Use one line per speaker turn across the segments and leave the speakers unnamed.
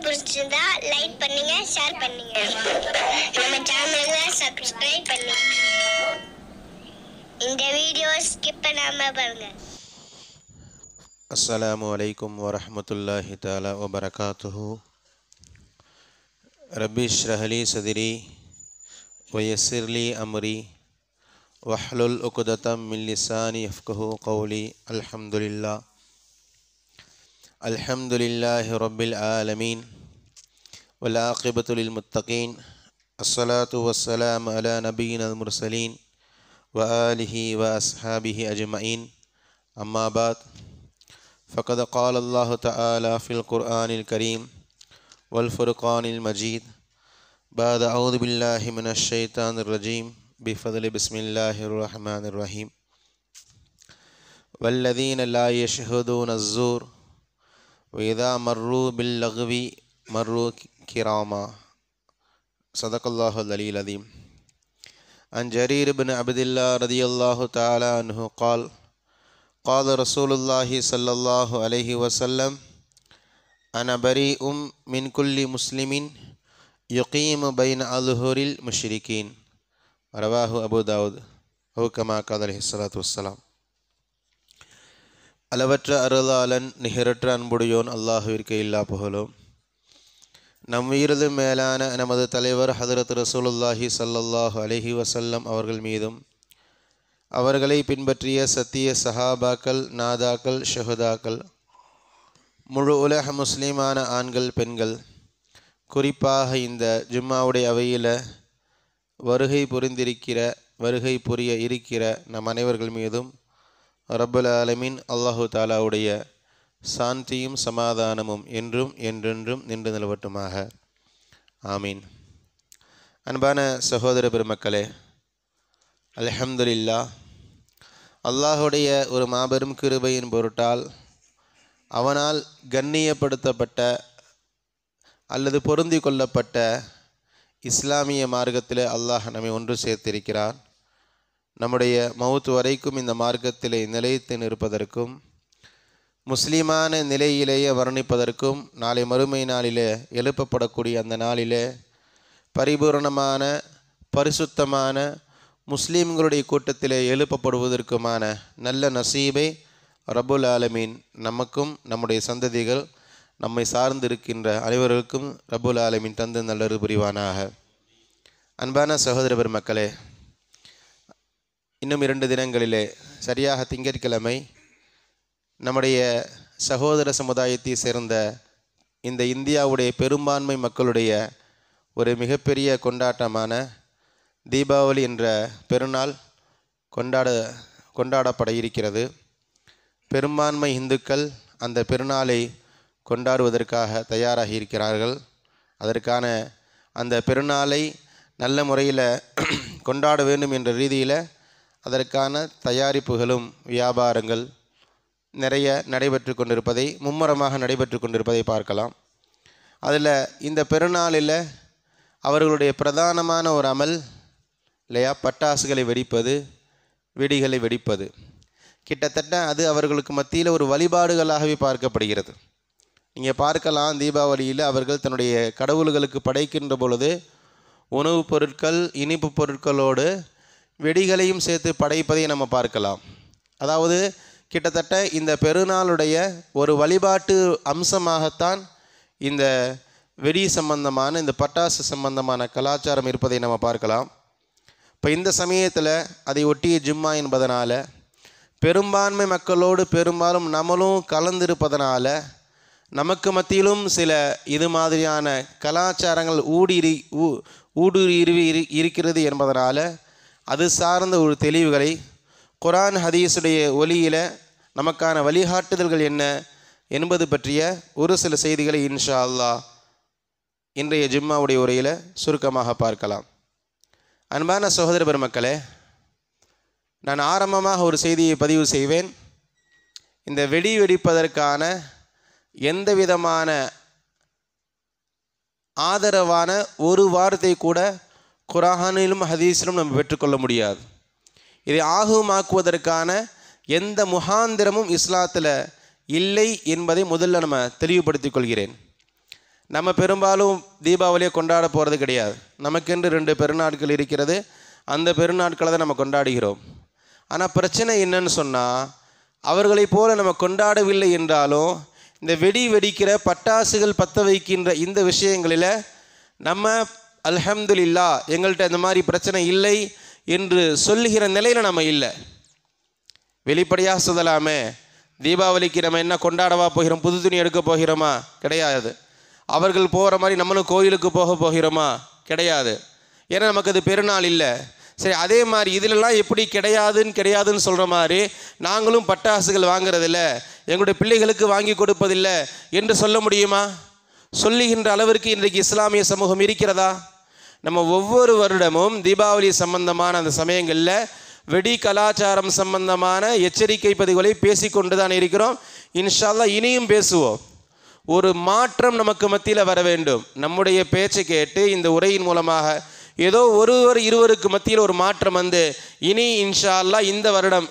பிடிச்சிருந்தா லைக் பண்ணுங்க, ஷேர் பண்ணுங்க. நம்ம சேனலை சப்ஸ்கிரைப் பண்ணுங்க. இந்த வீடியோ ஸ்கிப் பண்ணாம பாருங்க.
அஸ்ஸலாமு அலைக்கும் வரஹ்மத்துல்லாஹி தஆலா வபரகாத்துஹு. ரப்பி இஷ்ரஹ் லி சத்ரி வயஸ்ஸிர் லி அம்ரி வஹ்லுல் உக்ததம் மின் லிசானி யஃப்கஹு கௌலி. அல்ஹம்துலில்லாஹி ரப்பில் ஆலமீன் வல் ஆகிபத்து லில் முத்தகீன். அஸ்ஸலாத்து வஸ்ஸலாமு அலா நபியினல் முர்சலீன் வ ஆலிஹி வ அஸ்ஹாபிஹி அஜ்மஈன். அம்மா பாத். فقد قال الله تعالى في القرآن الكريم والفرقان المجيد بعد أعوذ بالله من الشيطان الرجيم بفضل بسم الله الرحمن الرحيم. والذين لا يشهدون الزور وإذا مروا باللغو مروا كراما. صدق الله العلي العظيم. عن جرير بن عبد الله رضي الله تعالى عنه قال قال رسول الله صلى الله عليه وسلم أنا بريء من كل مسلم يقيم بين أظهر المشركين. رواه أبو داود أو كما قال عليه الصلاة والسلام. அளவற்ற அருளாளன் நிகரற்ற அன்புடையோன் அல்லாஹ்விற்கு எல்லா புகழும். நம் உயிரது மேலான நமது தலைவர் ஹதரத் ரசூலுல்லாஹி ஸல்லல்லாஹு அலைஹி வஸல்லம் அவர்கள் மீதும் அவர்களை பின்பற்றிய சத்திய சஹாபாக்கள், நாதாக்கள், ஷஹதாக்கள், முழு உலக முஸ்லீமான ஆண்கள், பெண்கள், குறிப்பாக இந்த ஜும்மாவுடைய அவையில் வருகை புரிய இருக்கிற நம் அனைவர்கள் மீதும் ரப்பல் ஆலமீன் அல்லாஹு தாலாவுடைய சாந்தியும் சமாதானமும் என்றும் என்றென்றும் நின்று நிலவட்டுமாக. ஆமீன். அன்பான சகோதர பெருமக்களே, அல்ஹம்துலில்லாஹ், அல்லாஹுடைய ஒரு மாபெரும் கிருபையின் பொருட்டால் அவனால் கண்ணியப்படுத்தப்பட்ட அல்லது பொருந்தி கொள்ளப்பட்ட இஸ்லாமிய மார்க்கத்தில் அல்லாஹ் நம்மை ஒன்று சேர்த்திருக்கிறான். நம்முடைய மவுத் வரைக்கும் இந்த மார்க்கத்திலே நிலைத்து நிற்பதற்கும் முஸ்லீமான நிலையிலேயே வர்ணிப்பதற்கும் நாளை மறுமை நாளிலே எழுப்பப்படக்கூடிய அந்த நாளிலே பரிபூரணமான பரிசுத்தமான முஸ்லீம்களுடைய கூட்டத்திலே எழுப்பப்படுவதற்குமான நல்ல நசீபை ரப்புல் ஆலமீன் நமக்கும் நம்முடைய சந்ததிகள் நம்மை சார்ந்திருக்கின்ற அனைவருக்கும் ரப்புல் ஆலமீன் தந்து நல்லது புரிவானாக. அன்பான சகோதர பெருமக்களே, இன்னும் 2 தினங்களிலே சரியாக திங்கட்கிழமை நம்முடைய சகோதர சமுதாயத்தை சேர்ந்த இந்த இந்தியாவுடைய பெரும்பான்மை மக்களுடைய ஒரு மிகப்பெரிய கொண்டாட்டமான தீபாவளி என்ற பெருநாள் கொண்டாடப்பட இருக்கிறது. பெரும்பான்மை இந்துக்கள் அந்த பெருநாளை கொண்டாடுவதற்காக தயாராகி இருக்கிறார்கள். அதற்கான அந்த பெருநாளை நல்ல முறையில் கொண்டாட வேண்டும் என்ற ரீதியில் அதற்கான தயாரிப்புகளும் வியாபாரங்கள் நிறைய மும்முரமாக நடைபெற்று கொண்டிருப்பதை பார்க்கலாம். அதில் இந்த பெருநாளில் அவர்களுடைய பிரதானமான ஒரு அமல் இல்லையா, பட்டாசுகளை வெடிப்பது, வெடிகளை வெடிப்பது. கிட்டத்தட்ட அது அவர்களுக்கு மத்தியில் ஒரு வழிபாடுகளாகவே பார்க்கப்படுகிறது. நீங்கள் பார்க்கலாம், தீபாவளியில் அவர்கள் தன்னுடைய கடவுள்களுக்கு படைக்கின்ற பொழுது உணவுப் பொருட்கள், இனிப்பு பொருட்களோடு வெடிகளையும் சேர்த்து படைப்பதை நம்ம பார்க்கலாம். அதாவது கிட்டத்தட்ட இந்த பெருநாளுடைய ஒரு வழிபாட்டு அம்சமாகத்தான் இந்த வெடி சம்பந்தமான, இந்த பட்டாசு சம்பந்தமான கலாச்சாரம் இருப்பதை நம்ம பார்க்கலாம். இப்போ இந்த சமயத்தில் அதை ஒட்டிய ஜும்மா என்பதனால பெரும்பான்மை மக்களோடு பெரும்பாலும் நம்மளும் கலந்திருப்பதனால நமக்கு மத்தியிலும் இது மாதிரியான கலாச்சாரங்கள் ஊடுருவி இருக்கிறது என்பதனால அது சார்ந்த ஒரு தெளிவுகளை குர்ஆன் ஹதீஸுடைய ஒலியில் நமக்கான வழிகாட்டுதல்கள் என்ன என்பது பற்றிய ஒரு சில செய்திகளை இன்ஷா அல்லாஹ் இன்றைய ஜும்மாவுடைய உரையில் சுருக்கமாக பார்க்கலாம். அன்பான சகோதர பெருமக்களே, நான் ஆரம்பமாக ஒரு செய்தியை பதிவு செய்வேன். இந்த வெடி வெடிப்பதற்கான எந்த விதமான ஆதரவான ஒரு வார்த்தை கூட குர்ஆனிலும் ஹதீஸிலும் நம்ம பெற்றுக்கொள்ள முடியாது. இதை ஆகுமாக்குவதற்கான எந்த முகாந்திரமும் இஸ்லாத்தில் இல்லை என்பதை முதல்ல நம்ம தெளிவுபடுத்திக் கொள்கிறேன். நம்ம பெரும்பாலும் தீபாவளியை கொண்டாட போகிறது கிடையாது. நமக்கென்று 2 பெருநாட்கள் இருக்கிறது. அந்த பெருநாட்களை தான் நம்ம கொண்டாடுகிறோம். ஆனால் பிரச்சனை என்னன்னு சொன்னால், அவர்களைப் போல நம்ம கொண்டாடவில்லை என்றாலும் இந்த வெடிக்கிற பட்டாசுகள் பற்ற வைக்கின்ற இந்த விஷயங்களில் நம்ம அல்ஹம்துலில்லா எங்கள்கிட்ட இந்த மாதிரி பிரச்சனை இல்லை என்று சொல்லுகிற நிலையில் நம்ம இல்லை. வெளிப்படையாக சொல்லலாமே, தீபாவளிக்கு நம்ம என்ன கொண்டாடவா போகிறோம்? புது துணி எடுக்க போகிறோமா? கிடையாது. அவர்கள் போகிற மாதிரி நம்மளும் கோயிலுக்கு போக போகிறோமா? கிடையாது. ஏன்னா நமக்கு அது பெருநாள் இல்லை. சரி, அதே மாதிரி இதிலெல்லாம் எப்படி கிடையாதுன்னு சொல்கிற மாதிரி நாங்களும் பட்டாசுகள் வாங்கிறதில்ல, எங்களுடைய பிள்ளைகளுக்கு வாங்கி கொடுப்பதில்லை என்று சொல்ல முடியுமா? சொல்லுகின்ற அளவிற்கு இன்றைக்கு இஸ்லாமிய சமூகம் இருக்கிறதா? நம்ம ஒவ்வொரு வருடமும் தீபாவளி சம்பந்தமான அந்த சமயங்களில் வெடி கலாச்சாரம் சம்பந்தமான எச்சரிக்கை பதிவுகளை பேசிக்கொண்டு தான் இருக்கிறோம். இன்ஷா அல்லாஹ் இனியும் பேசுவோம். ஒரு மாற்றம் நமக்கு மத்தியில் வர வேண்டும். நம்முடைய பேச்சை கேட்டு இந்த உரையின் மூலமாக ஏதோ இருவருக்கு மத்தியில் ஒரு மாற்றம் வந்து இனி இன்ஷா அல்லாஹ் இந்த வருடம்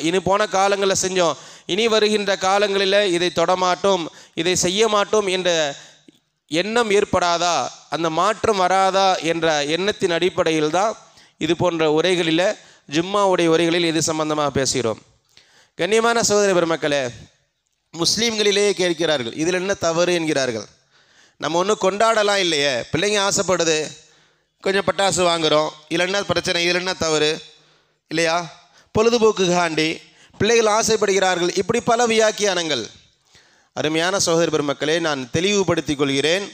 இனி போன காலங்களில் செஞ்சோம், இனி வருகின்ற காலங்களில் இதை தொடமாட்டோம், இதை செய்ய மாட்டோம் என்ற எண்ணம் ஏற்படாதா, அந்த மாற்றம் வராதா என்ற எண்ணத்தின் அடிப்படையில் தான் இது போன்ற உரைகளில், ஜும்மாவுடைய உரைகளில் இது சம்பந்தமாக பேசுகிறோம். கண்ணியமான சகோதர பெருமக்களே, முஸ்லீம்களிலேயே கேட்கிறார்கள், இதில் என்ன தவறு என்கிறார்கள். நம்ம ஒன்றும் கொண்டாடலாம் இல்லையே, பிள்ளைங்க ஆசைப்படுது, கொஞ்சம் பட்டாசு வாங்குகிறோம், இதில் என்ன பிரச்சனை, இதில் என்ன தவறு இல்லையா? பொழுதுபோக்குக்காண்டி பிள்ளைகள் ஆசைப்படுகிறார்கள், இப்படி பல வியாக்கியானங்கள். அருமையான சகோதர பெருமக்களே, நான் தெளிவுபடுத்திக் கொள்கிறேன்.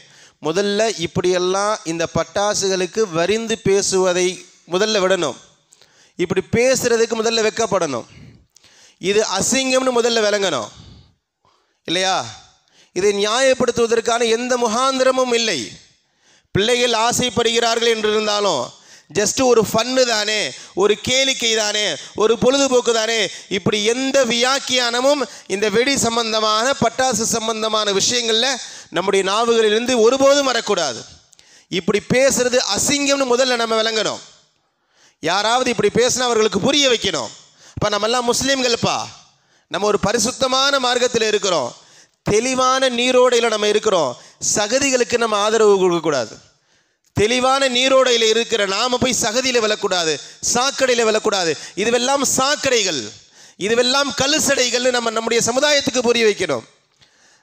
முதல்ல இப்படியெல்லாம் இந்த பட்டாசுகளுக்கு வரிந்து பேசுவதை முதல்ல விடணும். இப்படி பேசுகிறதுக்கு முதல்ல வெக்கப்படணும். இது அசிங்கம்னு முதல்ல விளங்கணும் இல்லையா? இதை நியாயப்படுத்துவதற்கான எந்த முகாந்திரமும் இல்லை. பிள்ளைகள் ஆசைப்படுகிறார்கள் என்று இருந்தாலும் ஜஸ்ட் ஒரு ஃபன்னு தானே, ஒரு கேளிக்கை தானே, ஒரு பொழுதுபோக்கு தானே, இப்படி எந்த வியாக்கியானமும் இந்த வெடி சம்பந்தமான பட்டாசு சம்பந்தமான விஷயங்களில் நம்முடைய நாவுகளிலிருந்து ஒருபோதும் வரக்கூடாது. இப்படி பேசுறது அசிங்கம்னு முதல்ல நம்ம விளங்கணும். யாராவது இப்படி பேசினா அவர்களுக்கு புரிய வைக்கணும். இப்போ நம்மெல்லாம் முஸ்லீம்கள்ப்பா, நம்ம ஒரு பரிசுத்தமான மார்க்கத்தில் இருக்கிறோம், தெளிவான நீரோடையில் நம்ம இருக்கிறோம். சகதிகளுக்கு நம்ம ஆதரவு கொடுக்கக்கூடாது. தெளிவான நீரோடையில் இருக்கிற நாம போய் சகதியில் விழக்கூடாது, சாக்கடையில் விழக்கூடாது. இதுவெல்லாம் சாக்கடைகள், இதுவெல்லாம் கழுசடைகள்னு நம்முடைய சமுதாயத்துக்கு புரிய வைக்கணும்.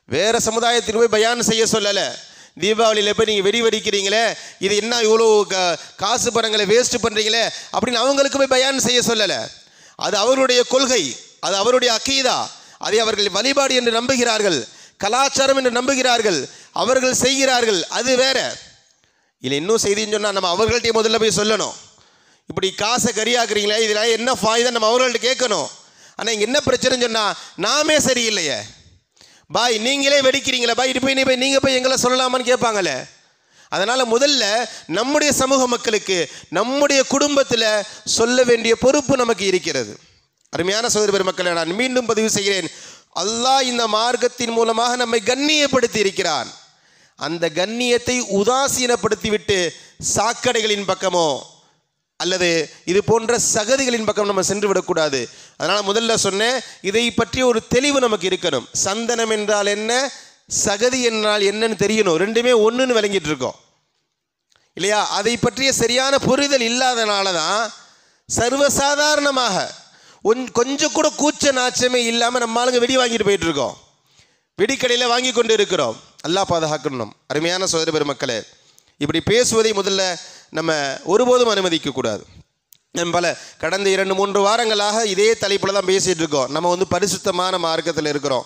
வேறு சமுதாயத்துக்கு போய் பயான் செய்ய சொல்லலை. தீபாவளியில் போய் நீங்கள் வெடி வெடிக்கிறீங்களே, இது என்ன இவ்வளோ காசு பணங்களை வேஸ்ட் பண்ணுறீங்களே அப்படின்னு அவங்களுக்கு போய் பயான் செய்ய சொல்லலை. அது அவருடைய கொள்கை, அது அவருடைய அக்கீதா, அதை அவர்கள் வழிபாடு என்று நம்புகிறார்கள், கலாச்சாரம் என்று நம்புகிறார்கள், அவர்கள் செய்கிறார்கள், அது வேற. இல்லை இன்னும் செய்தின்னு சொன்னால் நம்ம அவர்கள்ட்டே முதல்ல போய் சொல்லணும். இப்படி காசை கரியாக்குறீங்களே, இதில் என்ன ஃபாய்தான் நம்ம அவர்கள்ட்ட கேட்கணும். ஆனால் இங்கே என்ன பிரச்சனைன்னு சொன்னால், நாமே சரியில்லையே பாய், நீங்களே வெடிக்கிறீங்களே பாய், இது போய் நீங்கள் போய் எங்களை சொல்லலாமான்னு கேட்பாங்களே. அதனால் முதல்ல நம்முடைய சமூக மக்களுக்கு, நம்முடைய குடும்பத்தில் சொல்ல வேண்டிய பொறுப்பு நமக்கு இருக்கிறது. அருமையான சகோதர பெருமக்களை, நான் மீண்டும் பதிவு செய்கிறேன், அல்லாஹ் இந்த மார்க்கத்தின் மூலமாக நம்மை கண்ணியப்படுத்தி இருக்கிறான். அந்த கண்ணியத்தை உதாசீனப்படுத்திவிட்டு சாக்கடைகளின் பக்கமோ அல்லது இது போன்ற சகதிகளின் பக்கம் நம்ம சென்று விடக்கூடாது. அதனால் முதல்ல சொன்னேன், இதை பற்றி ஒரு தெளிவு நமக்கு இருக்கணும். சந்தனம் என்றால் என்ன, சகதி என்றால் என்னன்னு தெரியணும். ரெண்டுமே ஒன்றுன்னு விளங்கிட்டு இருக்கோம் இல்லையா? அதை பற்றிய சரியான புரிதல் இல்லாதனால தான் சர்வசாதாரணமாக கொஞ்சம் கூட கூச்ச நாச்சமே இல்லாமல் நம்ம ஆளுங்க வெடி வாங்கிட்டு போயிட்டு இருக்கோம், வெடிக்கடையில் வாங்கி கொண்டு இருக்கிறோம். அல்லாஹ் பாதுகாக்கணும். அருமையான சகோதர பெருமக்களே, இப்படி பேசுவதை முதல்ல நம்ம ஒருபோதும் அனுமதிக்கக்கூடாது. நம்ம கடந்த 2-3 வாரங்களாக இதே தலைப்பில் தான் பேசிகிட்டு இருக்கோம். நம்ம பரிசுத்தமான மார்க்கத்தில் இருக்கிறோம்.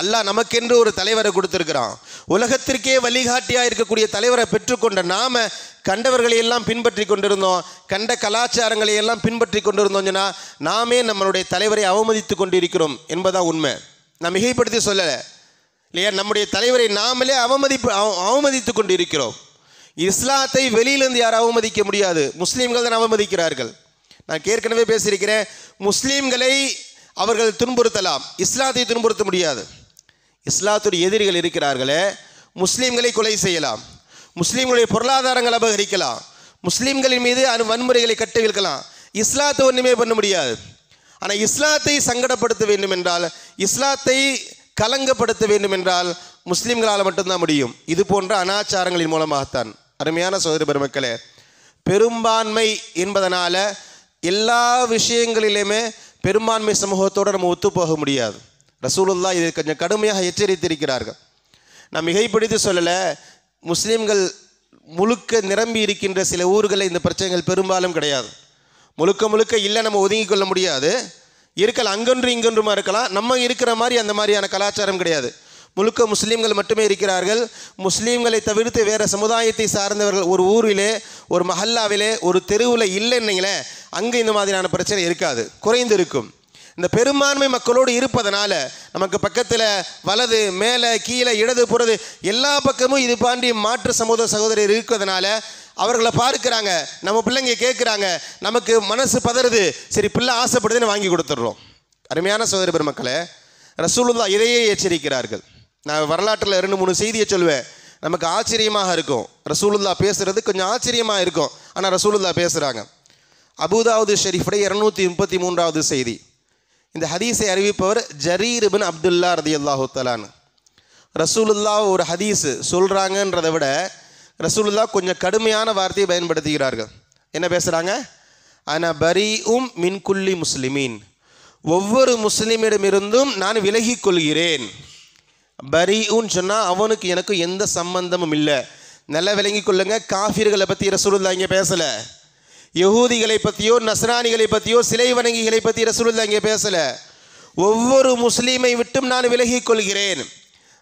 அல்லாஹ் நமக்கென்று ஒரு தலைவரை கொடுத்துருக்கிறான். உலகத்திற்கே வழிகாட்டியாக இருக்கக்கூடிய தலைவரை பெற்றுக்கொண்ட நாம் கண்டவர்களையெல்லாம் பின்பற்றி கொண்டிருந்தோம், கண்ட கலாச்சாரங்களையெல்லாம் பின்பற்றி கொண்டிருந்தோம் சொன்னால் நாமே நம்மளுடைய தலைவரை அவமதித்து கொண்டிருக்கிறோம் என்பதான் உண்மை. நான் மிகைப்படுத்தி சொல்லலை இல்லையா? நம்முடைய தலைவரை நாமளே அவமதித்து கொண்டிருக்கிறோம். இஸ்லாத்தை வெளியிலிருந்து யாரும் அவமதிக்க முடியாது, முஸ்லீம்கள் தான் அவமதிக்கிறார்கள். நான் ஏற்கனவே பேசியிருக்கிறேன், முஸ்லீம்களை அவர்கள் துன்புறுத்தலாம், இஸ்லாத்தை துன்புறுத்த முடியாது. இஸ்லாத்துடைய எதிரிகள் இருக்கிறார்களே, முஸ்லீம்களை கொலை செய்யலாம், முஸ்லீம்களுடைய பொருளாதாரங்களை அபகரிக்கலாம், முஸ்லீம்களின் மீது வன்முறைகளை கட்டுவிழ்க்கலாம். இஸ்லாத்தை ஒன்றுமே பண்ண முடியாது. ஆனால் இஸ்லாத்தை சங்கடப்படுத்த வேண்டும் என்றால், இஸ்லாத்தை கலங்கப்படுத்த வேண்டும் என்றால் முஸ்லீம்களால் மட்டும்தான் முடியும். இது போன்ற அனாச்சாரங்களின் மூலமாகத்தான். அருமையான சகோதர பெருமக்களே, பெரும்பான்மை என்பதனால எல்லா விஷயங்களிலுமே பெரும்பான்மை சமூகத்தோடு நம்ம ஒத்துப்போக முடியாது. ரசூலுல்லாஹ் இதை கொஞ்சம் கடுமையாக எச்சரித்திருக்கிறார்கள். நான் மிகைப்படுத்தி சொல்லலை, முஸ்லீம்கள் முழுக்க நிரம்பி இருக்கின்ற சில ஊர்களில் இந்த பிரச்சனைகள் பெரும்பாலும் கிடையாது. முழுக்க இல்லை, நம்ம ஒதுங்கி கொள்ள முடியாது. இருக்கலாம், அங்கொன்று இங்கொன்றுமா இருக்கலாம். நம்ம இருக்கிற மாதிரி அந்த மாதிரியான கலாச்சாரம் கிடையாது. முழுக்க முஸ்லீம்கள் மட்டுமே இருக்கிறார்கள். முஸ்லீம்களை தவிர்த்து வேறு சமுதாயத்தை சார்ந்தவர்கள் ஒரு ஊரிலே, ஒரு மஹல்லாவிலே, ஒரு தெருவில் இல்லைன்னீங்களே, அங்கே இந்த மாதிரியான பிரச்சனை இருக்காது, குறைந்து இருக்கும். இந்த பெரும்பான்மை மக்களோடு இருப்பதனால நமக்கு பக்கத்தில் வலது மேலே கீழே இடது புறது எல்லா பக்கமும் இது பாண்டி மாற்று சகோதரர் இருக்கிறதுனால அவர்களை பார்க்குறாங்க, நம்ம பிள்ளைங்க கேட்குறாங்க, நமக்கு மனசு பதறுது, சரி பிள்ளை ஆசைப்படுதுன்னு வாங்கி கொடுத்துட்றோம். அருமையான சகோதர பெருமக்களே, ரசூலுல்லாஹ் இதையே எச்சரிக்கிறார்கள். நான் வரலாற்றில் 2-3 செய்தியை சொல்லுவேன், நமக்கு ஆச்சரியமாக இருக்கும். ரசூலுல்லாஹ் பேசுகிறது கொஞ்சம் ஆச்சரியமாக இருக்கும், ஆனால் ரசூலுல்லாஹ் பேசுகிறாங்க. அபூதாவுது ஷெரீஃபுடைய 233வது செய்தி. இந்த ஹதீஸை அறிவிப்பவர் ஜரீர் இப்னு அப்துல்லா ரலியல்லாஹு தஆலா. ரசூலுல்லாஹ் ஒரு ஹதீஸ் சொல்கிறாங்கன்றதை விட ரசூலுல்லாஹ் கொஞ்சம் கடுமையான வார்த்தையை பயன்படுத்துகிறார்கள். என்ன பேசுகிறாங்க? அன பரீஉம் மின் குல்லி முஸ்லிமீன், ஒவ்வொரு முஸ்லீமிடமிருந்தும் நான் விலகி கொள்கிறேன். பரீஉன்னு சொன்னால் அவனுக்கு எனக்கு எந்த சம்பந்தமும் இல்லை. நல்லா விளங்கி கொள்ளுங்க, காஃபிர்களை பற்றி ரசூலுல்லாஹ் இங்கே பேசலை. யஹூதிகளை பற்றியோ நஸ்ரானிகளை பற்றியோ சிலை வணங்கிகளை பற்றி ரசூலுல்லாஹ் இங்கே பேசலை. ஒவ்வொரு முஸ்லீமை விட்டும் நான் விலகி கொள்கிறேன்.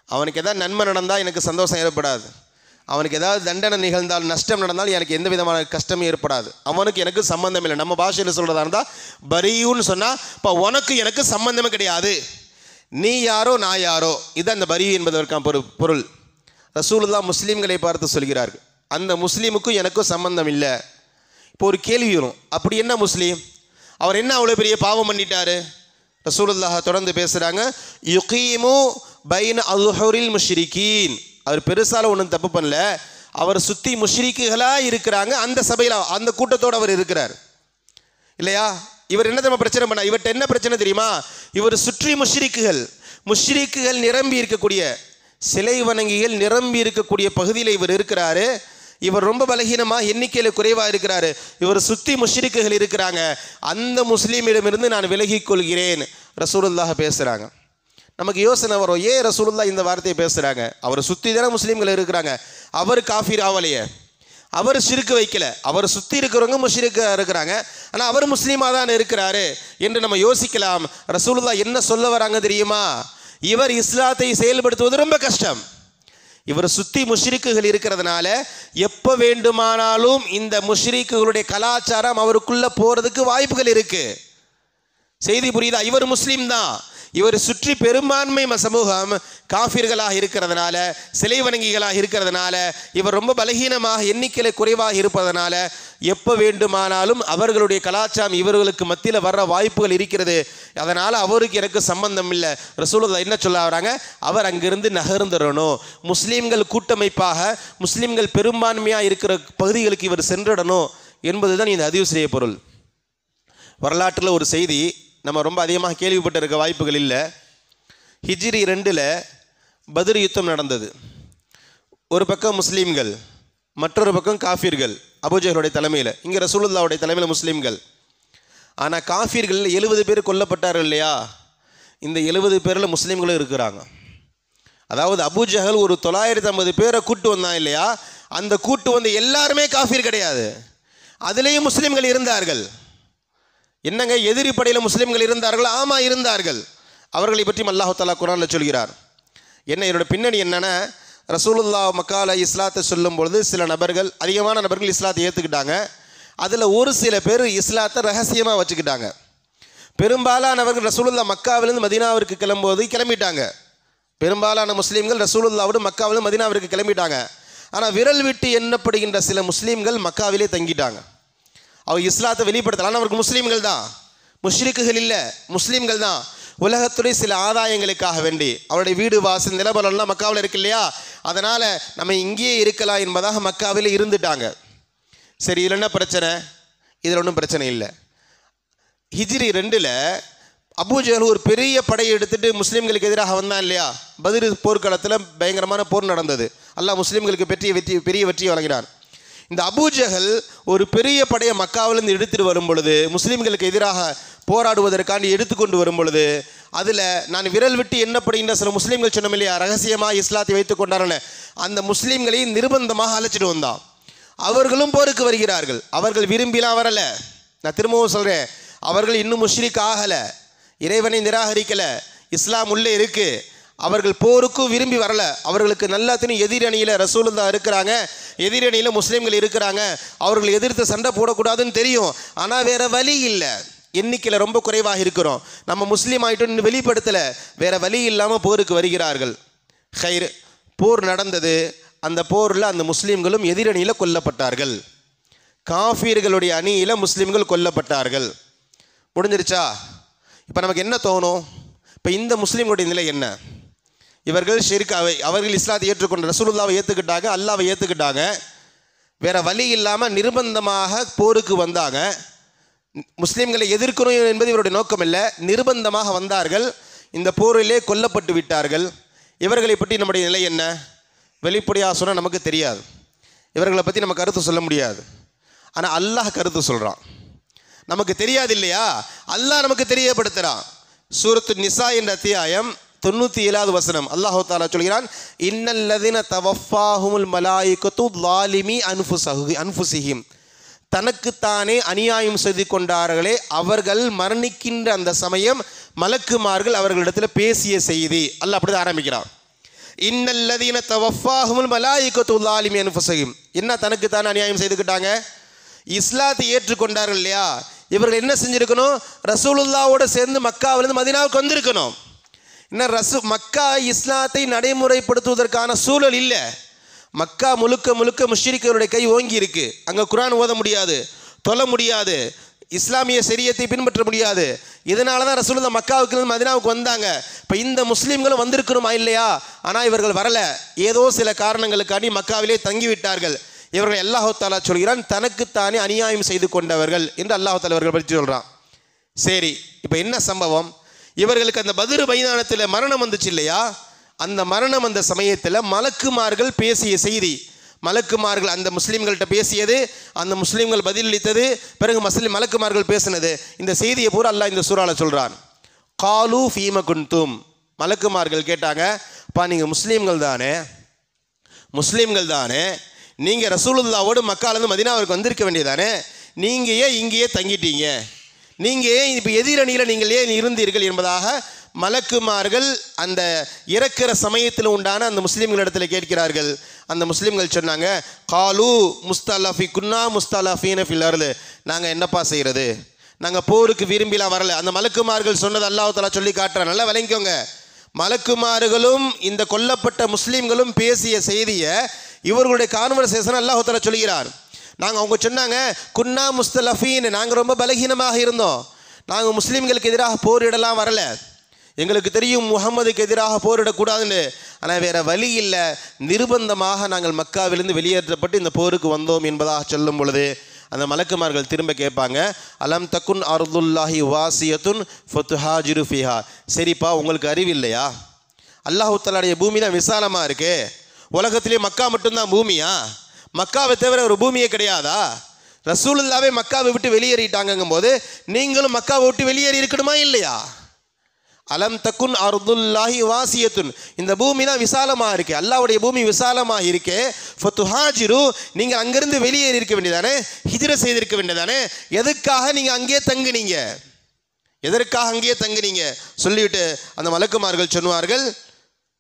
அவனுக்கு ஏதாவது நன்மை நடந்தால் எனக்கு சந்தோஷம் ஏற்படாது, அவனுக்கு ஏதாவது தண்டனை நிகழ்ந்தால் நஷ்டம் நடந்தால் எனக்கு எந்த விதமான கஷ்டமும் ஏற்படாது. அவனுக்கு எனக்கு சம்பந்தம் இல்லை. நம்ம பாஷையில் சொல்கிறதா இருந்தால் பரீஉன்னு சொன்னால் இப்போ உனக்கு எனக்கு சம்பந்தமே கிடையாது, நீ யாரோ நான் யாரோ, இதுதான் அந்த பரீ என்பதற்கான பொருள். ரசூலுல்லாஹ் முஸ்லீம்களை பார்த்து சொல்கிறார்கள், அந்த முஸ்லீமுக்கும் எனக்கும் சம்பந்தம் இல்லை. இப்போ ஒரு கேள்வி வரும், அப்படி என்ன முஸ்லீம், அவர் என்ன அவ்வளோ பெரிய பாவம் பண்ணிட்டாரு? ரசூலுல்லாஹ் தொடர்ந்து பேசுகிறாங்க, யுகீமு பைன அல்ஹுரில் முஷ்ரிகீன், அவர் பெருசால ஒன்றும் தப்பு பண்ணல, அவர் சுற்றி முஷ்ரிக்குகளாக இருக்கிறாங்க, அந்த சபையில் அந்த கூட்டத்தோடு அவர் இருக்கிறார் இல்லையா? இவர் என்ன தெரியுமா பிரச்சனை பண்ண, இவர்கிட்ட என்ன பிரச்சனை தெரியுமா? இவர் சுற்றி முஷ்ரிக்குகள் நிரம்பி இருக்கக்கூடிய, சிலை வணங்கிகள் நிரம்பி இருக்கக்கூடிய பகுதியில் இவர் இருக்கிறாரு. இவர் ரொம்ப பலகீனமாக எண்ணிக்கையில் குறைவாக இருக்கிறாரு. இவர் சுற்றி முஷ்ரிக்குகள் இருக்கிறாங்க, அந்த முஸ்லீமிடமிருந்து நான் விலகிக் கொள்கிறேன் ரசூலுல்லாஹ் பேசுகிறாங்க. நமக்கு யோசனை வரும், ஏன் ரசூலுல்லாஹ் இந்த வார்த்தையை பேசுகிறாங்க? அவரை சுற்றி தானே முஸ்லீம்கள் இருக்கிறாங்க, அவர் காஃபிர் ஆவலையே, அவர் ஷிர்க் வைக்கல, அவர் சுற்றி இருக்கிறவங்க முஷ்ரிக்காக இருக்கிறாங்க, ஆனால் அவர் முஸ்லீமாக தான் இருக்கிறாரு என்று நம்ம யோசிக்கலாம். ரசூலுல்லாஹ் என்ன சொல்ல வராங்க தெரியுமா? இவர் இஸ்லாத்தை செயல்படுத்துவது ரொம்ப கஷ்டம். இவர் சுற்றி முஷ்ரிக்குகள் இருக்கிறதுனால எப்போ வேண்டுமானாலும் இந்த முஷ்ரிக்குகளுடைய கலாச்சாரம் அவருக்குள்ளே போகிறதுக்கு வாய்ப்புகள் இருக்குது. செய்தி புரியுதா? இவர் முஸ்லீம் தான், இவர் சுற்றி பெரும்பான்மை சமூகம் காஃபிர்களாக இருக்கிறதுனால, சிலை வணங்கிகளாக இருக்கிறதுனால, இவர் ரொம்ப பலகீனமாக எண்ணிக்கையில் குறைவாக இருப்பதனால எப்போ வேண்டுமானாலும் அவர்களுடைய கலாச்சாரம் இவர்களுக்கு மத்தியில் வர்ற வாய்ப்புகள் இருக்கிறது. அதனால் அவருக்கு எனக்கு சம்பந்தம் இல்லை. ரசூலுல்லாஹ் என்ன சொல்ல வராங்க? அவர் அங்கிருந்து நகர்ந்துடணும், முஸ்லீம்கள் கூட்டமைப்பாக முஸ்லீம்கள் பெரும்பான்மையாக இருக்கிற பகுதிகளுக்கு இவர் சென்றிடணும் என்பது தான் இந்த ஹதீஸுடைய பொருள். வரலாற்றில் ஒரு செய்தி நம்ம ரொம்ப அதிகமாக கேள்விப்பட்டிருக்க வாய்ப்புகள் இல்லை. ஹிஜ்ரி 2 பத்ர் யுத்தம் நடந்தது. ஒரு பக்கம் முஸ்லீம்கள், மற்றொரு பக்கம் காஃபிர்கள் அபூஜஹலுடைய தலைமையில். இங்கே ரசூலுல்லாஹ்வுடைய தலைமையில் முஸ்லீம்கள். ஆனால் காஃபிர்கள் 70 பேர் கொல்லப்பட்டார்கள் இல்லையா? இந்த 70 பேரில் முஸ்லீம்களும் இருக்கிறாங்க. அதாவது அபூஜஹல் ஒரு 950 பேரை கூட்டு வந்தான் இல்லையா? அந்த கூட்டு வந்து எல்லாருமே காஃபிர் கிடையாது, அதுலேயும் முஸ்லீம்கள் இருந்தார்கள். என்னங்க, எதிரி படையில் முஸ்லீம்கள் இருந்தார்கள்? ஆமாம் இருந்தார்கள். அவர்களை பற்றி அல்லாஹ் தஆலா குர்ஆனில் சொல்கிறார். என்ன இதோட பின்னணி என்னென்னா, ரசூலுல்லாஹ் மக்கால இஸ்லாத்தை சொல்லும் பொழுது சில நபர்கள், அதிகமான நபர்கள் இஸ்லாத்தை ஏற்றுக்கிட்டாங்க. அதில் ஒரு சில பேர் இஸ்லாத்தை ரகசியமாக வச்சுக்கிட்டாங்க. பெரும்பாலானவர்கள் ரசூலுல்லாஹ் மக்காவிலிருந்து மதீனாவிற்கு கிளம்பிட்டாங்க. பெரும்பாலான முஸ்லீம்கள் ரசூலுல்லாஹ்வோடு மக்காவிலிருந்து மதீனாவிற்கு கிளம்பிட்டாங்க. ஆனால் விரல் விட்டு எண்ணப்படுகின்ற சில முஸ்லீம்கள் மக்காவிலே தங்கிட்டாங்க. அவர் இஸ்லாத்தை வெளிப்படுத்தலாம், அவருக்கு முஸ்லீம்கள் தான், முஷ்ரிக்குகள் இல்லை, முஸ்லீம்கள் தான். உலகத்துடைய சில ஆதாயங்களுக்காக வேண்டி அவருடைய வீடு வாசல் நிலபலம்லாம் மக்காவில் இருக்கு இல்லையா? அதனால் நம்ம இங்கேயே இருக்கலாம் என்பதாக மக்காவில் இருந்துட்டாங்க. சரி, இதில் என்ன பிரச்சனை? இதில் ஒன்றும் பிரச்சனை இல்லை. ஹிஜ்ரி 2 அபூஜஹல் ஒரு பெரிய படையை எடுத்துகிட்டு முஸ்லீம்களுக்கு எதிராக வந்தான் இல்லையா? பத்ர் போர்க்களத்தில் பயங்கரமான போர் நடந்தது. அல்லாஹ் முஸ்லீம்களுக்கு பெரிய வெற்றி வழங்கினார். இந்த அபூஜஹல் ஒரு பெரிய படையை மக்காவிலிருந்து எடுத்துகிட்டு வரும் பொழுது, முஸ்லீம்களுக்கு எதிராக போராடுவதற்காண்டி எடுத்துக்கொண்டு வரும் பொழுது, அதில் நான் விரல் விட்டு எண்ணப்படுகின்ற சில முஸ்லீம்கள் சொன்னோம் இல்லையா, ரகசியமாக இஸ்லாத்தை வைத்து கொண்டார்கள், அந்த முஸ்லீம்களையும் நிர்பந்தமாக அழைச்சிட்டு வந்தான். அவர்களும் போருக்கு வருகிறார்கள். அவர்கள் விரும்பிலாம் வரலை. நான் திரும்பவும் சொல்கிறேன், அவர்கள் இன்னும் முஷ்ரிக் ஆகலை, இறைவனை நிராகரிக்கலை, இஸ்லாம் உள்ளே இருக்குது. அவர்கள் போருக்கும் விரும்பி வரல. அவர்களுக்கு நல்லா தெரியும் எதிரணியில் ரசூலுல்லாஹ் இருக்கிறாங்க, எதிரணியில் முஸ்லீம்கள் இருக்கிறாங்க, அவர்கள் எதிர்த்து சண்டை போடக்கூடாதுன்னு தெரியும். ஆனால் வேறு வழி இல்லை, எண்ணிக்கையில் ரொம்ப குறைவாக இருக்கிறோம், நம்ம முஸ்லீம் ஆகிட்டோன்னு வெளிப்படுத்தலை, வேறு வழி இல்லாமல் போருக்கு வருகிறார்கள். ஹைர், போர் நடந்தது. அந்த போரில் அந்த முஸ்லீம்களும் எதிரணியில் கொல்லப்பட்டார்கள். காஃபீர்களுடைய அணியில் முஸ்லீம்கள் கொல்லப்பட்டார்கள். முடிஞ்சிருச்சா? இப்போ நமக்கு என்ன தோணும்? இப்போ இந்த முஸ்லீம்களுடைய நிலை என்ன? இவர்கள் ஷிர்காவை, அவர்கள் இஸ்லாத்தை ஏற்றுக்கொண்ட, ரசூலுல்லாவை ஏற்றுக்கிட்டாங்க, அல்லாவை ஏற்றுக்கிட்டாங்க, வேறு வழி இல்லாமல் நிர்பந்தமாக போருக்கு வந்தாங்க. முஸ்லீம்களை எதிர்க்கணும் என்பது இவருடைய நோக்கம் இல்லை, நிர்பந்தமாக வந்தார்கள். இந்த போரிலே கொல்லப்பட்டு விட்டார்கள். இவர்களை பற்றி நம்முடைய நிலை என்ன? வெளிப்படையாக சொன்னால் நமக்கு தெரியாது, இவர்களை பற்றி நம்ம கருத்து சொல்ல முடியாது. ஆனால் அல்லாஹ் கருத்து சொல்கிறான். நமக்கு தெரியாது இல்லையா, அல்லாஹ் நமக்கு தெரியப்படுத்துகிறான். சூரத்து நிசா என்ற அத்தியாயம் 97வது வசனம் அல்லாஹ் தஆலா சொல்கிறான், இன்னல்லதீன தவஃபாஹுமுல் மலாயிகத்து ஸாலிமி அன்ஃபுஸிஹிம், தனக்குத்தானே அநியாயம் செய்து கொண்டார்களே அவர்கள் மரணிக்கின்ற அந்த சமயம் மலக்குமார்கள் அவர்களிடத்தில் பேசிய செய்தி. அல்லாஹ் அப்படி தான் ஆரம்பிக்கிறான். இன்னல்லதீன தவஃபாஹுமுல் மலாயிகத்து ஸாலிமி அன்ஃபுஸிஹிம், என்ன தனக்குத்தானே அநியாயம் செய்துக்கிட்டாங்க? இஸ்லாத்தை ஏற்றுக்கொண்டார்கள் இல்லையா, இவர்கள் என்ன செஞ்சுருக்கணும்? ரசூலுல்லாவோடு சேர்ந்து மக்காவிலிருந்து மதீனாவுக்கு வந்திருக்கணும். இன்னும் மக்கா இஸ்லாத்தை நடைமுறைப்படுத்துவதற்கான சூழல் இல்லை. மக்கா முழுக்க முஷ்ரிக்குகளுடைய கை ஓங்கி இருக்கு. அங்கே குர்ஆன் ஓத முடியாது, தொழ முடியாது, இஸ்லாமிய ஷரியத்தை பின்பற்ற முடியாது. இதனால தான் ரசூலுல்லாஹ் மக்காவுக்கு மதீனாவுக்கு வந்தாங்க. இப்போ இந்த முஸ்லீம்களும் வந்திருக்கணுமா இல்லையா? ஆனால் இவர்கள் வரலை, ஏதோ சில காரணங்களுக்காண்டி மக்காவிலே தங்கிவிட்டார்கள். இவர்கள் அல்லாஹ் தஆலா சொல்கிறான், தனக்குத்தானே அநியாயம் செய்து கொண்டவர்கள் என்று அல்லாஹ் தஆலா இவர்கள் பற்றி சொல்கிறான். சரி, இப்போ என்ன சம்பவம்? இவர்களுக்கு அந்த பத்ர் மைதானத்தில் மரணம் வந்துச்சு இல்லையா, அந்த மரணம் அந்த சமயத்தில் மலக்குமார்கள் பேசிய செய்தி, மலக்குமார்கள் அந்த முஸ்லீம்கள்கிட்ட பேசியது, அந்த முஸ்லீம்கள் பதிலளித்தது, பிறகு மலக்குமார்கள் பேசினது, இந்த செய்தியை பூரா அல்லாஹ் இந்த சூறால சொல்கிறான். காலு ஃபீம குன்தும், மலக்குமார்கள் கேட்டாங்க, பா நீங்கள் முஸ்லீம்கள் தானே, நீங்கள் ரசூலுல்லாவோடு மக்காலேருந்து மதீனாவுக்கு வந்திருக்க வேண்டியதானே, நீங்கள் ஏன் இங்கேயே தங்கிட்டீங்க, நீங்கள் ஏன் இப்போ எதிரணியில் நீங்கள் ஏன் இருந்தீர்கள் என்பதாக மலக்குமார்கள் அந்த இறக்கிற சமயத்தில் உண்டான அந்த முஸ்லீம்களிடத்தில் கேட்கிறார்கள். அந்த முஸ்லீம்கள் சொன்னாங்க, காலு முஸ்தலஃபி குன்னா முஸ்தலஃபீன ஃபில் அர்து, நாங்கள் என்னப்பா செய்கிறது, நாங்கள் போருக்கு விரும்பிலாம் வரலை. அந்த மலக்குமார்கள் சொன்னது அல்லாஹ் தஆலா சொல்லி காட்டுறான், நல்லா விளங்கிக்கோங்க. மலக்குமார்களும் இந்த கொல்லப்பட்ட முஸ்லீம்களும் பேசிய செய்தியை இவர்களுடைய கான்வர்சேஷன் அல்லாஹ் தஆலா சொல்கிறார். அவங்க சொன்னாங்க, குன்னா முஸ்தலஃபீன், நாங்கள் ரொம்ப பலகீனமாக இருந்தோம், நாங்கள் முஸ்லீம்களுக்கு எதிராக போரிடலாம் வரலை, எங்களுக்கு தெரியும் முஹம்மதுக்கு எதிராக போரிடக்கூடாதுன்னு, ஆனால் வேறு வழி இல்லை, நிர்பந்தமாக நாங்கள் மக்காவிலிருந்து வெளியேற்றப்பட்டு இந்த போருக்கு வந்தோம் என்பதாக சொல்லும் பொழுது அந்த மலக்குமார்கள் திரும்ப கேட்பாங்க, அலம் தக்குன் அர்துல்லாஹி வாசியத்துன் ஃபத்துஹாஜிரு ஃபிஹா, சரிப்பா உங்களுக்கு அறிவு இல்லையா, அல்லாஹ் தஆலாவுடைய பூமி தான் விசாலமாக இருக்கு, உலகத்திலே மக்கா மட்டும்தான் பூமியா, மக்காவை தவிர ஒரு பூமியே கிடையாதா, ரசூலுல்லாவே மக்காவை விட்டு வெளியேறிட்டாங்கும் போது நீங்களும் மக்காவை விட்டு வெளியேறி இருக்கணுமா இல்லையா? அலம் தக்குன் அர்துல்லாஹி வாசியத்துன், இந்த பூமி தான் விசாலமாக இருக்கு, அல்லாஹ்வுடைய பூமி விசாலமாக இருக்கே, ஃபத்துஹாஜிரு, நீங்கள் அங்கிருந்து வெளியேறி இருக்க வேண்டியதானே, ஹிஜ்ர செய்திருக்க வேண்டியதானே, எதுக்காக நீங்கள் அங்கேயே தங்குனீங்க, எதற்காக அங்கேயே தங்குனீங்க சொல்லிவிட்டு அந்த மலக்குமார்கள் சொன்னார்கள்,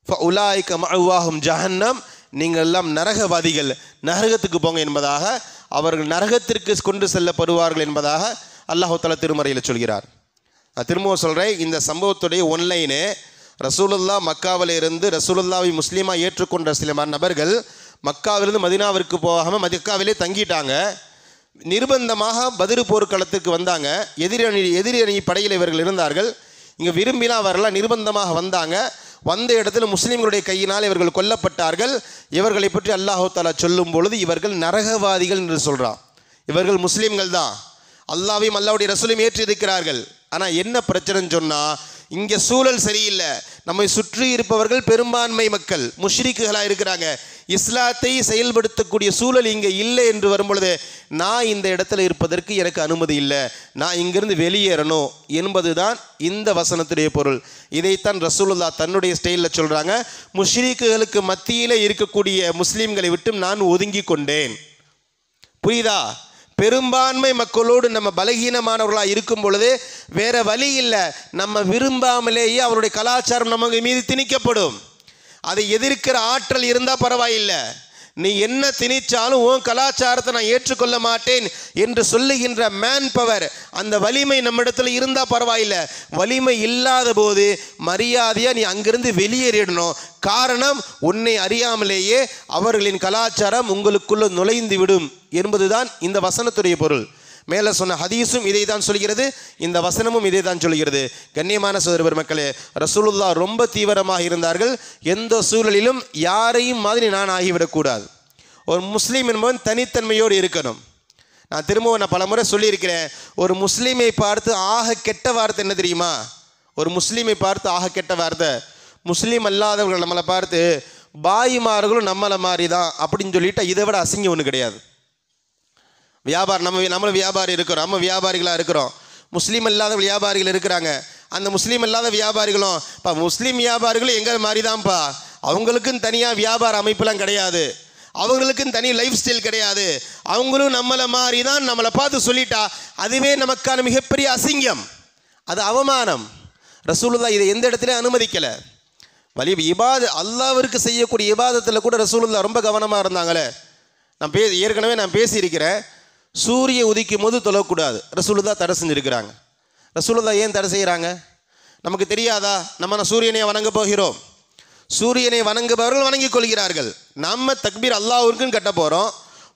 ஃபஉலாயிக மஅவாஹும் ஜஹன்னம், நீங்கள் எல்லாம் நரகவாதிகள், நரகத்துக்கு போங்க என்பதாக, அவர்கள் நரகத்திற்கு கொண்டு செல்லப்படுவார்கள் என்பதாக அல்லாஹ் தஆலா திருமறையில் சொல்கிறார். நான் திரும்பவும் சொல்கிறேன், இந்த சம்பவத்துடைய ஒன்லைனு, ரசூலுல்லாஹ் மக்காவில் இருந்து ரசூலுல்லாவை முஸ்லீமாக ஏற்றுக்கொண்ட சில நபர்கள் மக்காவிலிருந்து மதீனாவிற்கு போகாமல் மக்காவிலே தங்கிட்டாங்க, நிர்பந்தமாக பத்ர் போர்க்களத்துக்கு வந்தாங்க, எதிரணி படையில் இவர்கள் இருந்தார்கள், இங்கே விரும்பிலாம் வரலாம், நிர்பந்தமாக வந்தாங்க, வந்த இடத்துல முஸ்லீம்களுடைய கையினால் இவர்கள் கொல்லப்பட்டார்கள். இவர்களை பற்றி அல்லாஹ் தஆலா சொல்லும் பொழுது இவர்கள் நரகவாதிகள் என்று சொல்கிறான். இவர்கள் முஸ்லீம்கள் தான், அல்லாஹ்வையும் அல்லாஹ்வுடைய ரசூலையும் ஏற்றிருக்கிறார்கள். ஆனால் என்ன பிரச்சனைன்னு சொன்னால், இங்கே சூழல் சரியில்லை, நம்மை சுற்றி இருப்பவர்கள் பெரும்பான்மை மக்கள் முஷ்ரிக்குகளாக இருக்கிறாங்க, இஸ்லாத்தை செயல்படுத்தக்கூடிய சூழல் இங்கே இல்லை என்று வரும்பொழுது நான் இந்த இடத்துல இருப்பதற்கு எனக்கு அனுமதி இல்லை, நான் இங்கிருந்து வெளியேறணும் என்பது தான் இந்த வசனத்துடைய பொருள். இதைத்தான் ரசூலுல்லாஹ் தன்னுடைய ஸ்டைலில் சொல்கிறாங்க, முஷ்ரிக்குகளுக்கு மத்தியில் இருக்கக்கூடிய முஸ்லீம்களை விட்டு நான் ஒதுங்கி கொண்டேன். புரியுதா? பெரும்பான்மை மக்களோடு நம்ம பலகீனமானவர்களாக இருக்கும் பொழுது வேற வழி இல்லை, நம்ம விரும்பாமலேயே அவருடைய கலாச்சாரம் நமக்கு மீது திணிக்கப்படும். அதை எதிர்க்கிற ஆற்றல் இருந்தால் பரவாயில்லை, நீ என்ன திணிச்சாலும் உன் கலாச்சாரத்தை நான் ஏற்றுக்கொள்ள மாட்டேன் என்று சொல்லுகின்ற மேன் பவர், அந்த வலிமை நம்மிடத்தில் இருந்தால் பரவாயில்லை. வலிமை இல்லாத போது மரியாதையாக நீ அங்கிருந்து வெளியேறிடணும். காரணம், உன்னை அறியாமலேயே அவர்களின் கலாச்சாரம் உங்களுக்குள்ள நுழைந்து விடும் என்பதுதான் இந்த வசனத்துடைய பொருள். மேலே சொன்ன ஹதீஸும் இதை தான் சொல்கிறது, இந்த வசனமும் இதை தான் சொல்கிறது. கண்ணியமான சகோதர மக்களே, ரசூலுல்லாஹ் ரொம்ப தீவிரமாக இருந்தார்கள். எந்த சூழலிலும் யாரையும் மாதிரி நான் ஆகிவிடக்கூடாது. ஒரு முஸ்லீம் என்பவன் தனித்தன்மையோடு இருக்கணும். நான் திரும்பவும் பல முறை சொல்லியிருக்கிறேன், ஒரு முஸ்லீமை பார்த்து ஆக கெட்ட வார்த்தை என்ன தெரியுமா? ஒரு முஸ்லீமை பார்த்து ஆக கெட்ட வார்த்தை, முஸ்லீம் அல்லாதவர்கள் நம்மளை பார்த்து பாயிமார்களும் நம்மளை மாதிரி தான் அப்படின்னு சொல்லிட்டு இதை விட அசிங்கம் ஒன்று கிடையாது. வியாபாரம், நம்மளும் வியாபாரி இருக்கிறோம், நம்ம வியாபாரிகளாக இருக்கிறோம், முஸ்லீம் அல்லாத வியாபாரிகள் இருக்கிறாங்க. அந்த முஸ்லீம் அல்லாத வியாபாரிகளும் இப்போ முஸ்லீம் வியாபாரிகளும் எங்கள் மாதிரி தான்ப்பா, அவங்களுக்குன்னு தனியாக வியாபார அமைப்புலாம் கிடையாது, அவங்களுக்குன்னு தனி லைஃப் ஸ்டைல் கிடையாது, அவங்களும் நம்மளை மாதிரி தான் நம்மளை பார்த்து சொல்லிட்டா அதுவே நமக்கான மிகப்பெரிய அசிங்கம், அது அவமானம். ரசூலுல்லாஹ் இதை எந்த இடத்துலையும் அனுமதிக்கலை. அல்லாஹ்விற்கு செய்யக்கூடிய இபாதத்தில் கூட ரசூலுல்லாஹ் ரொம்ப கவனமாக இருந்தாங்களே. ஏற்கனவே நான் பேசியிருக்கிறேன், சூரிய உதிக்கும் போது தொழக்கூடாது, ரசூலுல்லாஹ் தடை செஞ்சுருக்கிறாங்க. ரசூலுல்லாஹ் ஏன் தடை செய்கிறாங்க? நமக்கு தெரியாதா? நம்ம சூரியனை வணங்க போகிறோம், சூரியனை வணங்குபவர்கள் வணங்கிக் கொள்கிறார்கள். நம்ம தக்பீர் அல்லாஹ்விற்குன்னு கட்ட போகிறோம்,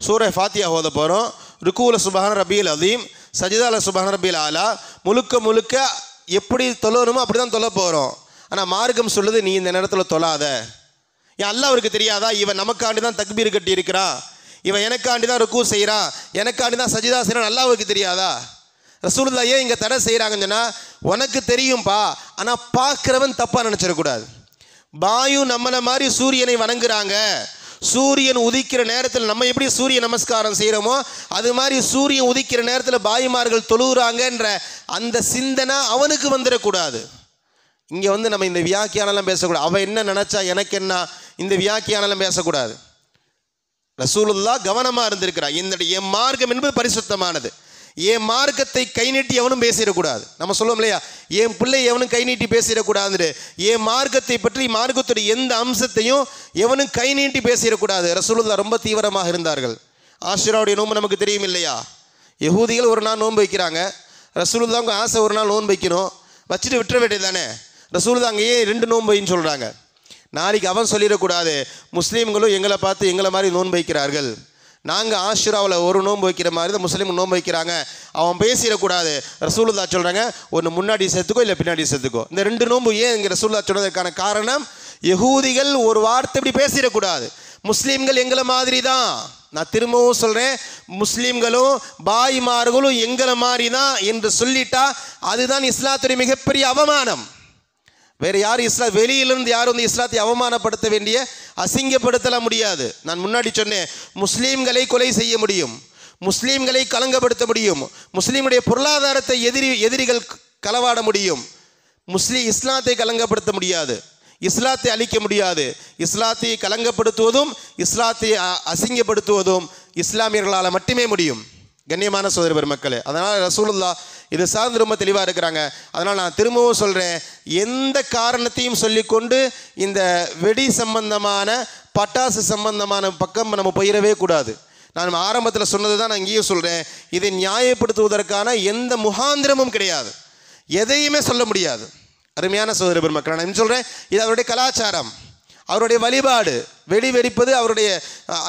சூரா ஃபாத்தியா ஓத போகிறோம், ருக்கூல சுபஹான ரபியில் அதீம், சஜிதால சுபஹான ரபியில் ஆலா, முழுக்க எப்படி தொழணுமோ அப்படி தான் தொழ போகிறோம். ஆனால் மார்க்கம் சொல்லுது, நீ இந்த நேரத்தில் தொழாத. ஏன் அல்லாஹ்விற்கு தெரியாதா? இவன் நமக்காண்டி தான் தக்பீர் கட்டி இருக்கிறான், இவன் எனக்காண்டி தான் ருக்கு செய்கிறான், எனக்காண்டி தான் சஜிதா செய்கிறான், அல்லாஹ்வுக்கு தெரியாதா? ரசூலுல்லாஹ் ஏன் இங்கே தடை செய்கிறாங்கன்னு சொன்னால், உனக்கு தெரியும்பா, ஆனால் பார்க்குறவன் தப்பாக நினச்சிடக்கூடாது. பாயு நம்மளை மாதிரி சூரியனை வணங்குறாங்க, சூரியன் உதிக்கிற நேரத்தில் நம்ம எப்படி சூரிய நமஸ்காரம் செய்கிறோமோ அது மாதிரி சூரியன் உதிக்கிற நேரத்தில் பாய்மார்கள் தொழுகிறாங்கன்ற அந்த சிந்தனை அவனுக்கு வந்துடக்கூடாது. இங்கே நம்ம இந்த வியாக்கியானெல்லாம் பேசக்கூடாது, அவன் என்ன நினச்சா எனக்கு என்ன, இந்த வியாக்கியானெல்லாம் பேசக்கூடாது. ரசூலுல்லாஹ் கவனமாக இருந்திருக்கிறார். என் மார்க்கம் என்பது பரிசுத்தமானது, என் மார்க்கத்தை கை நீட்டி எவனும் பேசிடக்கூடாது. நம்ம சொல்லுவோம் இல்லையா, என் பிள்ளை எவனும் கை நீட்டி பேசிடக்கூடாதுன்னு. என் மார்க்கத்தை பற்றி, மார்க்கத்துடைய எந்த அம்சத்தையும் எவனும் கை நீட்டி பேசிடக்கூடாது. ரசூலுல்லாஹ் ரொம்ப தீவிரமாக இருந்தார்கள். ஆஷுராவுடைய நோன்பு நமக்கு தெரியும் இல்லையா? யஹூதிகள் ஒரு நாள் நோன்பு வைக்கிறாங்க, ரசூலுல்லாஹ்வுக்கு ஆசை ஒரு நாள் நோன்பு வைக்கணும், வச்சுட்டு விட்டுற வேண்டியது தானே. ரசூலுல்லாஹ் அங்கேயே 2 நோன்பு வைன்னு சொல்கிறாங்க. நாளைக்கு அவன் சொல்லிடக்கூடாது, முஸ்லீம்களும் எங்களை பார்த்து எங்களை மாதிரி நோன்பு வைக்கிறார்கள், நாங்கள் ஆஷுராவில் ஒரு நோன்பு வைக்கிற மாதிரி தான் முஸ்லீம் நோன்பு வைக்கிறாங்க, அவன் பேசிடக்கூடாது. ரசூலுல்லாஹ் சொல்கிறாங்க, ஒன்று முன்னாடி சேர்த்துக்கோ இல்லை பின்னாடி சேர்த்துக்கோ. இந்த 2 நோன்பு ஏன் இங்கே ரசூலுல்லாஹ் சொன்னதற்கான காரணம், யஹூதிகள் ஒரு வார்த்தை இப்படி பேசிடக்கூடாது, முஸ்லீம்கள் எங்களை மாதிரி தான். நான் திரும்பவும் சொல்கிறேன், முஸ்லீம்களும் பாய்மார்களும் எங்களை மாதிரி தான் என்று சொல்லிட்டா அதுதான் இஸ்லாத்துடைய மிகப்பெரிய அவமானம். வேறு யாரும் வெளியிலிருந்து யாரும் இஸ்லாத்தை அவமானப்படுத்த வேண்டிய, அசிங்கப்படுத்தலாம் முடியாது. நான் முன்னாடி சொன்னேன், முஸ்லீம்களை கொலை செய்ய முடியும், முஸ்லீம்களை கலங்கப்படுத்த முடியும், முஸ்லீமுடைய பொருளாதாரத்தை எதிரிகள் களவாட முடியும், இஸ்லாத்தை கலங்கப்படுத்த முடியாது, இஸ்லாத்தை அழிக்க முடியாது. இஸ்லாத்தை கலங்கப்படுத்துவதும் இஸ்லாத்தை அசிங்கப்படுத்துவதும் இஸ்லாமியர்களால் மட்டுமே முடியும். கண்ணியமான சகோதர பெருமக்களே, அதனால் ரசூலுல்லாஹ் இது சார்ந்து ரொம்ப தெளிவாக இருக்கிறாங்க. அதனால் நான் திரும்பவும் சொல்கிறேன், எந்த காரணத்தையும் சொல்லிக்கொண்டு இந்த வெடி சம்பந்தமான, பட்டாசு சம்பந்தமான பக்கம் நம்ம போயிடவே கூடாது. நான் ஆரம்பத்தில் சொன்னது தான் நான் இங்கேயும் சொல்கிறேன், இதை நியாயப்படுத்துவதற்கான எந்த முகாந்திரமும் கிடையாது, எதையுமே சொல்ல முடியாது. அருமையான சகோதர பெருமக்கள், நான் சொல்கிறேன், இது அவருடைய கலாச்சாரம், அவருடைய வழிபாடு. வெடி வெடிப்பது அவருடைய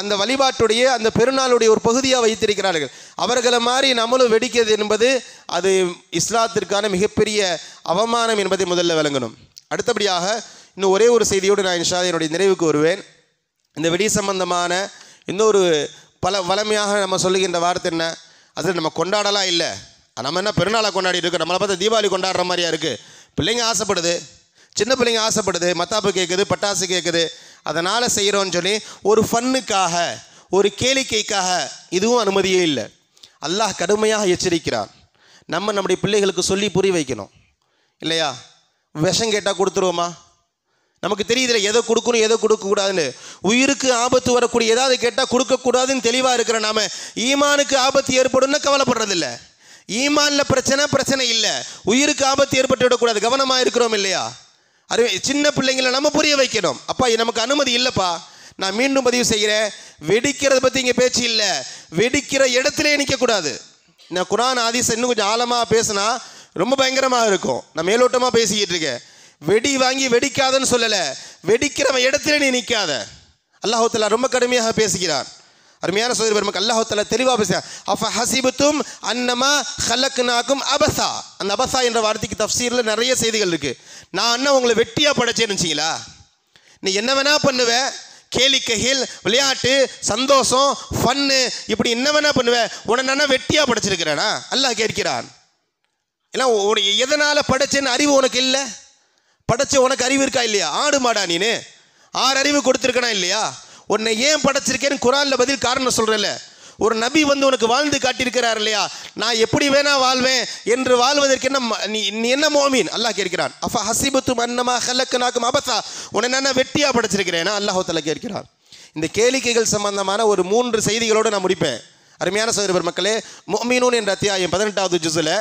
அந்த வழிபாட்டுடைய, அந்த பெருநாளுடைய ஒரு பகுதியாக வைத்திருக்கிறார்கள். அவர்களை மாதிரி நம்மளும் வெடிக்கிறது என்பது அது இஸ்லாத்திற்கான மிகப்பெரிய அவமானம் என்பதை முதல்ல விளங்கணும். அடுத்தபடியாக இன்னும் ஒரே ஒரு செய்தியோடு நான் இன்ஷா அல்லாஹ் என்னுடைய நிறைவுக்கு வருவேன். இந்த வெடி சம்பந்தமான இன்னொரு வளமையாக நம்ம சொல்லுகின்ற வார்த்தை என்ன, அது நம்ம கொண்டாடலாம் இல்லை, நம்ம என்ன பெருநாளை கொண்டாடிட்டு இருக்கோம், நம்மளை பார்த்து தீபாவளி கொண்டாடுற மாதிரியா இருக்குது. பிள்ளைங்க ஆசைப்படுது, சின்ன பிள்ளைங்க ஆசைப்படுது, மத்தாப்பு கேட்குது, பட்டாசு கேட்குது, அதனால் செய்கிறோன்னு சொல்லி ஒரு ஃபன்னுக்காக, ஒரு கேளிக்கைக்காக இதுவும் அனுமதியே இல்லை. அல்லாஹ் கடுமையாக எச்சரிக்கிறான். நம்முடைய பிள்ளைகளுக்கு சொல்லி புரிய வைக்கணும் இல்லையா? விஷம் கேட்டால் கொடுத்துருவோமா? நமக்கு தெரியுதுல எதை கொடுக்கணும் எதை கொடுக்கக்கூடாதுன்னு. உயிருக்கு ஆபத்து வரக்கூடிய ஏதாவது கேட்டால் கொடுக்கக்கூடாதுன்னு தெளிவாக இருக்கிற நாம ஈமானுக்கு ஆபத்து ஏற்படும்னு கவலைப்படுறதில்லை. ஈமானில் பிரச்சனை இல்லை, உயிருக்கு ஆபத்து ஏற்பட்டு விடக்கூடாது, கவனமாக இருக்கிறோம் இல்லையா? சின்ன பிள்ளைங்களை நம்ம புரிய வைக்கணும். அப்பா நமக்கு அனுமதி இல்லைப்பா. நான் மீண்டும் பதிவு செய்கிறேன், வெடிக்கிறத பற்றி இங்கே பேச்சு இல்லை, வெடிக்கிற இடத்துல நிற்கக்கூடாது. நான் குர்ஆன் ஹதீஸ் இன்னும் கொஞ்சம் ஆழமாக பேசினா ரொம்ப பயங்கரமாக இருக்கும். நான் மேலோட்டமாக பேசிக்கிட்டு இருக்கேன். வெடி வாங்கி வெடிக்காதன்னு சொல்லலை, வெடிக்கிற இடத்துல நீ நிற்காத. அல்லாஹ் தஆலா ரொம்ப கடுமையாக பேசுகிறான். அருமையான சகோதர பெருமக்கள், அல்லாஹ் தஆலா தெளிவாக பேசுகிறான். அஃப ஹஸிபத்தும் அன்னமா ஹலக்னாகும் அபஸா. அந்த அபஸா என்ற வார்த்தைக்கு தஃப்சீரில் நிறைய செய்திகள் இருக்குது. நான் அண்ணன் உங்களை வெட்டியாக படைச்சேன்னு நினச்சிங்களா? நீ என்ன வேணா பண்ணுவேன், கேளிக்கைகள், விளையாட்டு, சந்தோஷம், ஃபன்னு, இப்படி என்ன வேணா பண்ணுவேன், உன்னை நான் வெட்டியாக படைச்சிருக்கிறேனா? அல்லாஹ் கேட்கிறான். ஏன்னா எதனால் படைச்சேன்னு அறிவு உனக்கு இல்லை? படைச்ச உனக்கு அறிவு இருக்கா இல்லையா? ஆடு மாடா நீனு? 6 அறிவு கொடுத்துருக்கனா இல்லையா? உன்னை ஏன் படைச்சிருக்கேன்னு குர்ஆனில் பதில் காரணம் சொல்கிறேன்ல. ஒரு நபி உனக்கு வாழ்ந்து காட்டியிருக்கிறார் இல்லையா? நான் எப்படி வேணா வாழ்வேன் என்று வாழ்வதற்கு என்ன நீ என்ன மோமீன்? அல்லாஹ் கேட்கிறான். அஃப ஹஸிபத்தும் அன்னமா ஹலக்னாகும் அபஸா. உன்னை நான் வெட்டியாக படைச்சிருக்கிறேன்னா அல்லாஹ் தஆலா கேட்கிறான். இந்த கேளிக்கைகள் சம்பந்தமான ஒரு 3 செய்திகளோடு நான் முடிப்பேன். அருமையான சகோதர மக்களே, முஃமினூன் என்ற அத்தியாயம் 18வது ஜுஸ்ல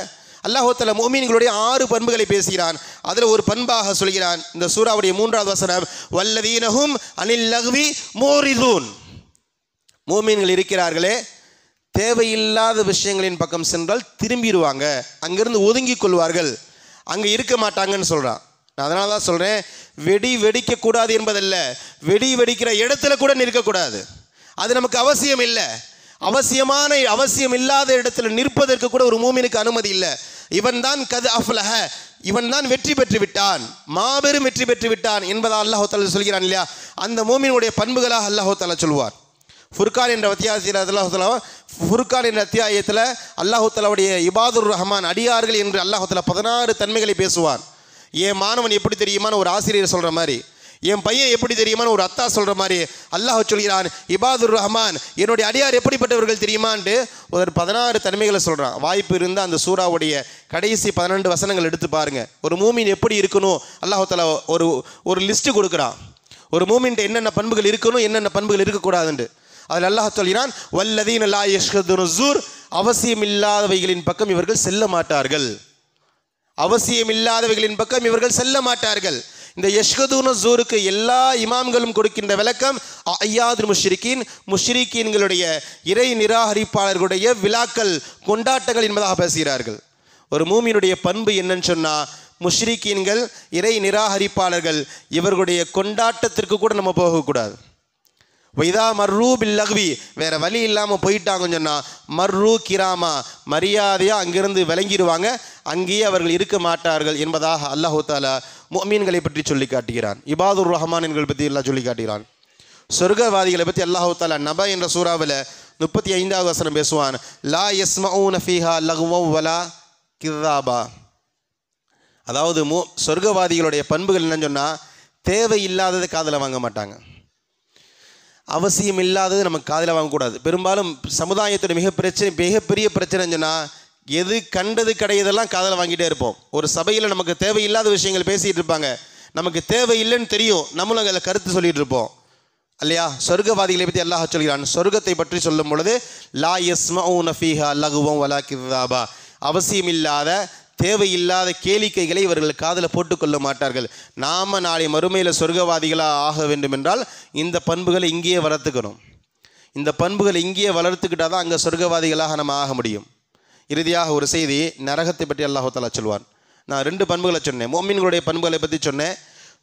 அல்லாஹ் தஆலா முஃமின்களுடைய 6 பண்புகளை பேசுகிறான். அதில் ஒரு பண்பாக சொல்கிறான். இந்த சூராவுடைய 3வது வசனம், வல்லதீனஹும் அனில் லக்வி மூரிதூன். முஃமின்கள் இருக்கிறார்களே, தேவையில்லாத விஷயங்களின் பக்கம் சென்றால் திரும்பிடுவாங்க, அங்கிருந்து ஒதுங்கி கொள்வார்கள், அங்கே இருக்க மாட்டாங்கன்னு சொல்கிறான். நான் அதனால தான் சொல்கிறேன், வெடிக்கக்கூடாது என்பதல்ல, வெடிக்கிற இடத்துல கூட நிற்கக்கூடாது. அது நமக்கு அவசியம் இல்லை. அவசியம் இல்லாத இடத்துல நிற்பதற்கு கூட ஒரு மூமினுக்கு அனுமதி இல்லை. இவன் தான் கது அஃப்லஹ, இவன் தான் வெற்றி பெற்று விட்டான், மாபெரும் வெற்றி பெற்று விட்டான் என்பதா அல்லாஹ் தஆலா சொல்கிறான் இல்லையா? அந்த மூமினுடைய பண்புகளாக அல்லாஹ் தஆலா சொல்வார். ஃபுர்கான் என்ற அத்தியாயத்தில் அல்லாஹ் தஆலாவுடைய இபாதுர் ரஹ்மான் அடியார்கள் என்று அல்லாஹ் தஆலா 16 தன்மைகளை பேசுவான். என் மாணவன் எப்படி தெரியுமான்னு ஒரு ஆசிரியர் சொல்கிற மாதிரி, என் பையன் எப்படி தெரியுமான்னு ஒரு அத்தா சொல்கிற மாதிரி அல்லாஹ் சொல்கிறான், இபாதுர் ரஹ்மான் என்னுடைய அடியார் எப்படிப்பட்டவர்கள் தெரியுமான்ட்டு ஒரு 16 தன்மைகளை சொல்கிறான். வாய்ப்பு இருந்தால் அந்த சூறாவுடைய கடைசி 12 வசனங்கள் எடுத்து பாருங்கள். ஒரு மூமின் எப்படி இருக்கணும் அல்லாஹ் தஆலா ஒரு லிஸ்ட்டு கொடுக்குறான். ஒரு மூமின்ட்ட என்னென்ன பண்புகள் இருக்கணும், என்னென்ன பண்புகள் இருக்கக்கூடாதுன்ட்டு. அதில் அல்லாஹ் சொல்கிறான், வல்லதீன லா யஷ்ஹதுன ஸூர், அவசியமில்லாதவைகளின் பக்கம் இவர்கள் செல்ல மாட்டார்கள். அவசியமில்லாதவைகளின் பக்கம் இவர்கள் செல்ல மாட்டார்கள். இந்த யஷ்ஹதுன ஸூருக்கு எல்லா இமாம்களும் கொடுக்கின்ற விளக்கம் அய்யாதுல் முஷ்ரிகீன், முஷ்ரிகீன்களுடைய இறை நிராகரிப்பாளர்களுடைய விழாக்கள், கொண்டாட்டங்கள் என்பதாக பேசுகிறார்கள். ஒரு மூமினுடைய பண்பு என்னன்னு சொன்னால், முஷ்ரிகீன்கள், இறை நிராகரிப்பாளர்கள், இவர்களுடைய கொண்டாட்டத்திற்கு கூட நம்ம போகக்கூடாது. வைதா மர்ரூ பில் லக்வி, வேறு வழி இல்லாமல் போயிட்டாங்கன்னு சொன்னால் மர்ரூ கிராமா, மரியாதையாக அங்கிருந்து விளங்கிடுவாங்க, அங்கேயே அவர்கள் இருக்க மாட்டார்கள் என்பதாக அல்லாஹ் தஆலா முஃமின்களை பற்றி சொல்லி காட்டுகிறான். இபாதுர் ரஹ்மான்களை பற்றி எல்லாம் சொல்லி காட்டுகிறான். சொர்க்கவாதிகளை பற்றி அல்லாஹ் தஆலா நபா என்ற சூறாவில் 35வது வசனம் பேசுவான். லா யஸ்மஊன ஃபீஹா லக்வன் வலா கிஸாபா. அதாவது சொர்க்கவாதிகளுடைய பண்புகள் என்னன்னு சொன்னால், தேவையில்லாததை காதில் வாங்க மாட்டாங்க, அவசியம் இல்லாதது நமக்கு காதில் வாங்கக்கூடாது. பெரும்பாலும் சமுதாயத்தோட மிகப்பெரிய பிரச்சனைன்னு சொன்னால், எது கண்டது கிடையதெல்லாம் காதில் வாங்கிட்டே இருப்போம். ஒரு சபையில் நமக்கு தேவையில்லாத விஷயங்கள் பேசிகிட்டு இருப்பாங்க, நமக்கு தேவையில்லைன்னு தெரியும், நம்மளும் அதில் கருத்து சொல்லிகிட்டு இருப்போம் இல்லையா? சொர்க்கவாதிகளை பற்றி அல்லாஹ் சொல்கிறான். சொர்க்கத்தை பற்றி சொல்லும் பொழுது, லா யஸ்மஊன ஃபீஹா லக்வன் வலா கிஸாபா, அவசியமில்லாத தேவையில்லாத கேளிக்கைகளை இவர்கள் காதில் போட்டுக்கொள்ள மாட்டார்கள். நாம் நாளை மறுமையில் சொர்க்கவாதிகளாக ஆக வேண்டும் என்றால் இந்த பண்புகளை இங்கேயே வளர்த்துக்கணும். இந்த பண்புகளை இங்கேயே வளர்த்துக்கிட்டால் தான் அங்கே சொர்க்கவாதிகளாக நம்ம ஆக முடியும். இறுதியாக ஒரு செய்தி, நரகத்தை பற்றி அல்லாஹ் தஆலா சொல்வான். நான் 2 பண்புகளை சொன்னேன். முஃமின்களுடைய பண்புகளை பற்றி சொன்னேன்,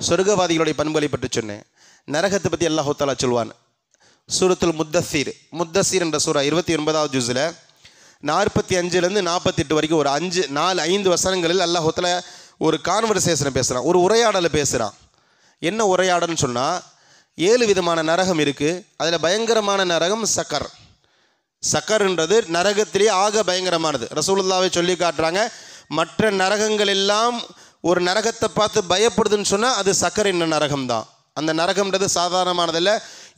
சொர்க்கவாதிகளுடைய பண்புகளை பற்றி சொன்னேன். நரகத்தை பற்றி அல்லாஹ் தஆலா சொல்வான். சூரத்துல் முத்தஸிர் என்ற சூரா 29வது ஜுஸ்ல 45லேருந்து 48 வரைக்கும் ஒரு 5 வசனங்களில் அல்லாஹ் தஆலா ஒரு கான்வர்சேஷனை பேசுகிறான், ஒரு உரையாடலை பேசுகிறான். என்ன உரையாடல்னு சொன்னால், 7 விதமான நரகம் இருக்குது. அதில் பயங்கரமான நரகம் சக்கர். சக்கர்ன்றது நரகத்திலே ஆக பயங்கரமானது. ரசூலுல்லாஹ்வை சொல்லி காட்டுறாங்க, மற்ற நரகங்கள் எல்லாம் ஒரு நரகத்தை பார்த்து பயப்படுதுன்னு சொன்னால் அது சக்கர் என்ற நரகம்தான். அந்த நரகம்ன்றது சாதாரணமானதில்லை.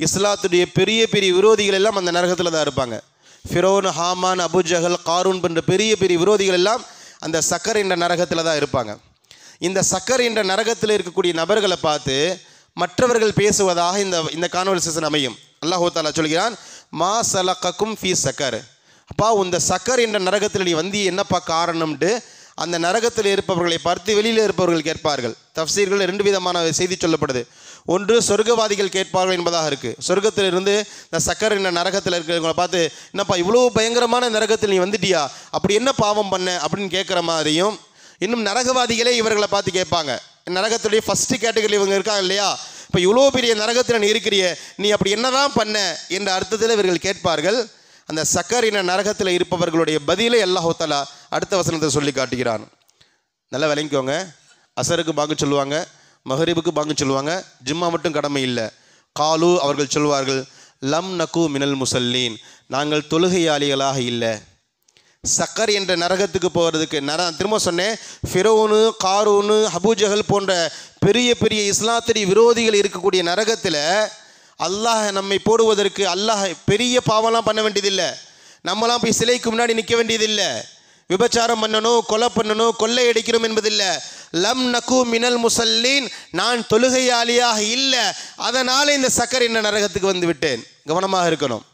இஸ்லாத்துடைய பெரிய பெரிய விரோதிகள் எல்லாம் அந்த நரகத்தில் தான் இருப்பாங்க. ஃபிரௌன், ஹாமான், அபுஜஹல், காரூன் போன்ற பெரிய பெரிய விரோதிகள் எல்லாம் அந்த சக்கர் என்ற நரகத்தில் தான் இருப்பாங்க. இந்த சக்கர் என்ற நரகத்தில் இருக்கக்கூடிய நபர்களை பார்த்து மற்றவர்கள் பேசுவதாக இந்த கான்வர்சேஷன் அமையும். அல்லாஹ் தஆலா சொல்கிறான், மா சலகக்கும் ஃபீ சக்கர். அப்பா, இந்த சக்கர் என்ற நரகத்தில் நீ வந்து என்னப்பா காரணம்ட்டு அந்த நரகத்தில் இருப்பவர்களை பார்த்து வெளியில் இருப்பவர்கள் கேட்பார்கள். தஃப்சீர்கள் 2 விதமான செய்தி சொல்லப்படுது. ஒன்று சொர்க்கவாதிகள் கேட்பார்கள் என்பதாக இருக்குது. சொர்க்கத்தில் இருந்து இந்த சக்கர் என்ற நரகத்தில் இருக்கிறவங்களை பார்த்து, என்னப்பா இவ்வளோ பயங்கரமான நரகத்தில் நீ வந்துட்டியா, அப்படி என்ன பாவம் பண்ண அப்படின்னு கேட்குற மாதிரியும், இன்னும் நரகவாதிகளே இவர்களை பார்த்து கேட்பாங்க. நரகத்துடைய ஃபஸ்ட்டு கேட்டகரி இவங்க இருக்காங்க இல்லையா, இப்போ இவ்வளோ பெரிய நரகத்தில் நீ இருக்கிறிய, நீ அப்படி என்னதான் பண்ண என்ற அர்த்தத்தில் இவர்கள் கேட்பார்கள். அந்த சக்கர் என்ற நரகத்தில் இருப்பவர்களுடைய பதிலை அல்லாஹ் தஆலா அடுத்த வசனத்தை சொல்லி காட்டுகிறான். நல்லா விளங்கிக்கோங்க. அசருக்கு பாங்கு சொல்லுவாங்க, மஹரிபுக்கு பாங்கு சொல்லுவாங்க, ஜும்மா மட்டும் கடமை இல்லை. காலு அவர்கள் சொல்வார்கள், லம் நகு மினல் முசல்லீன், நாங்கள் தொழுகையாளிகளாக இல்லை. சக்கர் என்ற நரகத்துக்கு போகிறதுக்கு திரும்ப சொன்னேன், ஃபிரௌனு, காரூனு, அபூஜஹல் போன்ற பெரிய பெரிய இஸ்லாத்துடைய விரோதிகள் இருக்கக்கூடிய நரகத்தில் அல்லாஹ் நம்மை போடுவதற்கு அல்லாஹ் பெரிய பாவம்லாம் பண்ண வேண்டியதில்லை. நம்மளாம் போய் சிலைக்கு முன்னாடி நிற்க வேண்டியதில்லை. விபச்சாரம் பண்ணணும், கொலை பண்ணணும், கொள்ளை அடிக்கணும் என்பதில்லை. லம் நகு மினல் முசல்லீன், நான் தொழுகையாளியாக இல்லை, அதனால் இந்த சக்கர் என்ற நரகத்துக்கு வந்து விட்டேன். கவனமாக இருக்கணும்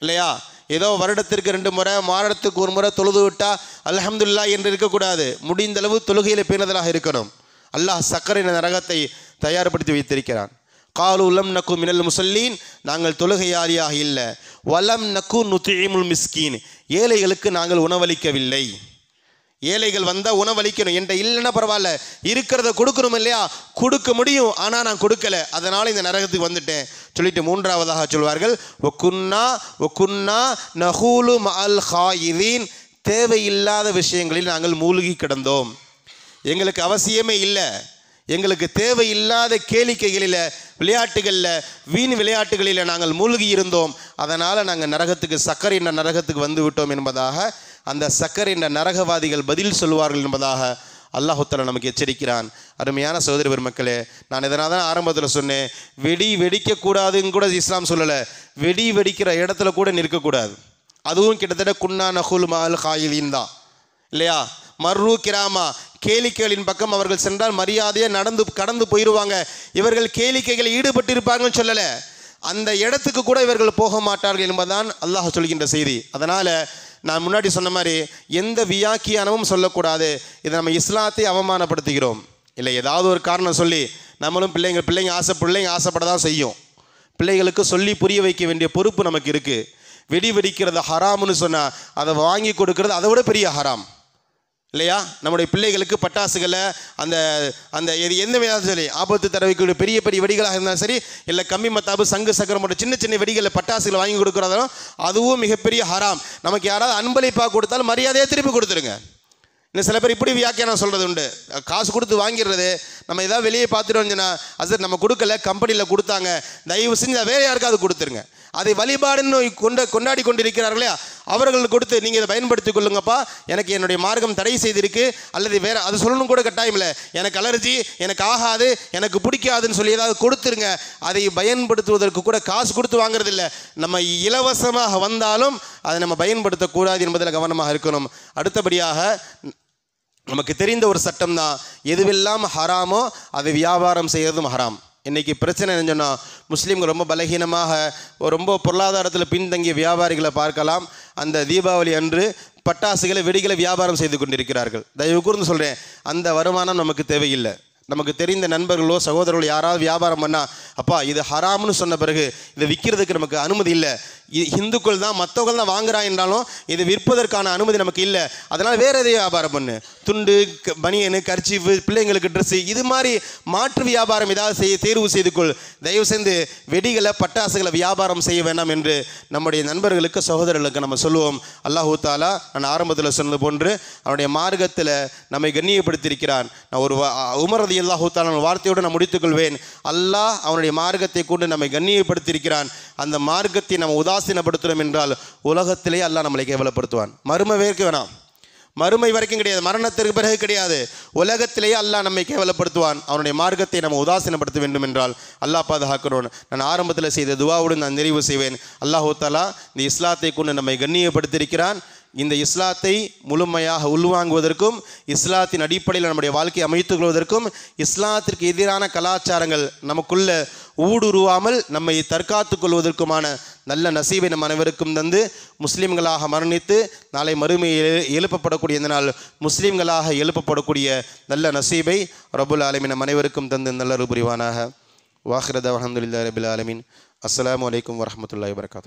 இல்லையா? ஏதோ வருடத்திற்கு 2 முறை, மாதத்துக்கு 1 முறை தொழுது விட்டால் அல்ஹம்துலில்லாஹ் என்று இருக்கக்கூடாது. முடிந்தளவு தொழுகையில் பேணுதலாக இருக்கணும். அல்லாஹ் சக்கர் என்ற நரகத்தை தயார்படுத்தி வைத்திருக்கிறான். காலு லம் நகு மினல் முசல்லீன், நாங்கள் தொழுகையாளியாக இல்லை. வலம் நகு நுத்இமுல் மிஸ்கீன், ஏழைகளுக்கு நாங்கள் உணவளிக்கவில்லை. ஏழைகள் வந்தால் உணவளிக்கணும். என்கிட்ட இல்லைன்னா பரவாயில்ல, இருக்கிறத கொடுக்கணும் இல்லையா, கொடுக்க முடியும், ஆனால் நான் கொடுக்கல, அதனால் இந்த நரகத்துக்கு வந்துட்டேன் சொல்லிட்டு 3ஆவதாக சொல்வார்கள், ஒக்குன்னா நஹூலு மஅல் ஹாயிதீன், தேவையில்லாத விஷயங்களில் நாங்கள் மூழ்கி கிடந்தோம். எங்களுக்கு அவசியமே இல்லை, எங்களுக்கு தேவையில்லாத கேளிக்கைகளில், விளையாட்டுகளில், வீண் விளையாட்டுகளில் நாங்கள் மூழ்கி இருந்தோம், அதனால் நாங்கள் நரகத்துக்கு சக்கர் என்ற நரகத்துக்கு வந்து விட்டோம் என்பதாக அந்த சக்கர் என்ற நரகவாதிகள் பதில் சொல்வார்கள் என்பதாக அல்லாஹ் தஆலா நமக்கு எச்சரிக்கிறான். அருமையான சகோதரி பெருமக்களே, நான் இதனால் தான் ஆரம்பத்தில் சொன்னேன், வெடி வெடிக்கக்கூடாதுன்னு கூட இஸ்லாம் சொல்லலை. வெடி வெடிக்கிற இடத்துல கூட நிற்கக்கூடாது. அதுவும் கிட்டத்தட்ட குன்னா நஹுல் மஅல் ஹாயிதீன் தான் இல்லையா? மர்ரு கிராமா, கேளிக்கைகளின் பக்கம் அவர்கள் சென்றால் மரியாதையாக கடந்து போயிடுவாங்க. இவர்கள் கேளிக்கைகளில் ஈடுபட்டு இருப்பாங்கன்னு சொல்லலை, அந்த இடத்துக்கு கூட இவர்கள் போக மாட்டார்கள் என்பதுதான் அல்லாஹ் சொல்கின்ற செய்தி. அதனால் நான் முன்னாடி சொன்ன மாதிரி எந்த வியாக்கியானமும் சொல்லக்கூடாது. இதை நம்ம இஸ்லாத்தை அவமானப்படுத்துகிறோம் இல்லை. ஏதாவது ஒரு காரணம் சொல்லி நம்மளும் பிள்ளைங்க ஆசைப்பட தான் செய்யும். பிள்ளைகளுக்கு சொல்லி புரிய வைக்க வேண்டிய பொறுப்பு நமக்கு இருக்குது. வெடி வெடிக்கிறது ஹராம்னு சொன்னால் அதை வாங்கி கொடுக்கறது அதை விட பெரிய ஹராம் இல்லையா? நம்முடைய பிள்ளைகளுக்கு பட்டாசுகளை அந்த அந்த எந்த விதம் சரி ஆபத்து தரவைக்கூடிய பெரிய பெரிய வெடிகளாக இருந்தாலும் சரி, இல்லை கம்மி மத்தாப்பு, சங்கு சக்கரம் போன்ற சின்ன சின்ன வெடிகளை பட்டாசுகளை வாங்கி கொடுக்குறதாலும் அதுவும் மிகப்பெரிய ஹராம். நமக்கு யாராவது அன்பளிப்பாக கொடுத்தாலும் மரியாதையாக திருப்பி கொடுத்துருங்க. இன்னும் சில பேர் இப்படி வியாக்கியானம் சொல்கிறது உண்டு, காசு கொடுத்து வாங்கிடுறது. நம்ம ஏதாவது வெளியே பார்த்துட்டோம்னா, அது நம்ம கொடுக்கல, கம்பெனியில் கொடுத்தாங்க, தயவு செஞ்சு வேறு யாருக்காவது கொடுத்துருங்க. அதை வழிபாடுன்னு கொண்டாடி கொண்டிருக்கிறார்களே அவர்களுக்கு கொடுத்து நீங்கள் இதை பயன்படுத்தி கொள்ளுங்கப்பா, எனக்கு என்னுடைய மார்க்கம் தடை செய்திருக்கு அல்லது வேறு அது சொல்லணும் கூட கட்டாயம் இல்லை, எனக்கு அலர்ஜி, எனக்கு ஆகாது, எனக்கு பிடிக்காதுன்னு சொல்லி ஏதாவது கொடுத்துருங்க. அதை பயன்படுத்துவதற்கு கூட காசு கொடுத்து வாங்குறது இல்லை. நம்ம இலவசமாக வந்தாலும் அதை நம்ம பயன்படுத்தக்கூடாது என்பதில் கவனமாக இருக்கணும். அடுத்தபடியாக நமக்கு தெரிந்த ஒரு சட்டம் தான், எதுவெல்லாம் ஹராமோ அதை வியாபாரம் செய்வதும் ஹராம். இன்றைக்கி பிரச்சனை என்னன்னு சொன்னால், முஸ்லீம்கள் ரொம்ப பலகீனமாக ரொம்ப பொருளாதாரத்தில் பின்தங்கிய வியாபாரிகளை பார்க்கலாம். அந்த தீபாவளி அன்று பட்டாசுகளை, வெடிகளை வியாபாரம் செய்து கொண்டிருக்கிறார்கள். தயவு கூர்ந்து சொல்கிறேன், அந்த வருமானம் நமக்கு தேவையில்லை. நமக்கு தெரிந்த நண்பர்களோ சகோதரர்களோ யாராவது வியாபாரம் பண்ணால், அப்பா இது ஹராம்னு சொன்ன பிறகு இதை விற்கிறதுக்கு நமக்கு அனுமதி இல்லை, இந்துக்கள் தான் மற்றவர்கள் தான் வாங்குறாங்க என்றாலும் இது விற்பதற்கான அனுமதி நமக்கு இல்லை, அதனால் வேறு எதையும் வியாபாரம் பண்ணு, துண்டு, பனியனு, கர்ச்சீஃபு, பிள்ளைங்களுக்கு ட்ரெஸ்ஸு, இது மாதிரி மாற்று வியாபாரம் ஏதாவது தேர்வு செய்து கொள். தயவு செய்து வெடிகளை, பட்டாசுகளை வியாபாரம் செய்ய வேண்டாம் என்று நம்முடைய நண்பர்களுக்கு, சகோதரர்களுக்கு நம்ம சொல்லுவோம். அல்லாஹ் தஆலா நான் ஆரம்பத்தில் சொன்னது போன்று அவனுடைய மார்க்கத்தில் நம்மை கண்ணியப்படுத்தியிருக்கிறான். நான் ஒரு உமர் ரலியல்லாஹு தஆலா வார்த்தையோடு நான் முடித்துக்கொள்வேன். அல்லாஹ் அவனுடைய மார்க்கத்தை கொண்டு நம்மை கண்ணியப்படுத்தியிருக்கிறான். அந்த மார்க்கத்தை நம்ம உதாசீனப்படுத்துகிறோம் என்றால் உலகத்திலே அல்லாஹ் நம்மளை கேவலப்படுத்துவான். மறுமை வேர்க்க வேணாம், மறுமை வரைக்கும் கிடையாது, மரணத்திற்கு பிறகு கிடையாது. உலகத்திலேயே அல்லாஹ் நம்மை கேவலப்படுத்துவான். அவனுடைய மார்க்கத்தை நம்ம உதாசீனப்படுத்த வேண்டும் என்றால் அல்லாஹ் பாதுகாக்கணும். நான் ஆரம்பத்தில் செய்த துவாவுடன் நான் நிறைவு செய்வேன். அல்லாஹ் தஆலா இந்த இஸ்லாத்தை கொண்டு நம்மை கண்ணியப்படுத்தியிருக்கிறான். இந்த இஸ்லாத்தை முழுமையாக உள்வாங்குவதற்கும் இஸ்லாத்தின் அடிப்படையில் நம்முடைய வாழ்க்கையை அமைத்துக் கொள்வதற்கும் இஸ்லாத்திற்கு எதிரான கலாச்சாரங்கள் நமக்குள்ள ஊடுருவாமல் நம்மை தற்காத்துக் கொள்வதற்குமான நல்ல நசீபை நம் அனைவருக்கும் தந்து முஸ்லீம்களாக மரணித்து நாளை மறுமையில் எழுப்பப்படக்கூடிய இந்த நாள் முஸ்லீம்களாக எழுப்பப்படக்கூடிய நல்ல நசீபை ரப்புல் ஆலமீன் நம் அனைவருக்கும் தந்து நல்ல புரிவானாக. வாஹிர தஅவானா அல்ஹம்துலில்லாஹி ரப்பில் ஆலமீன். அஸ்ஸலாமு அலைக்கும் வரஹ்மத்துல்லாஹி வபரகாத்துஹு.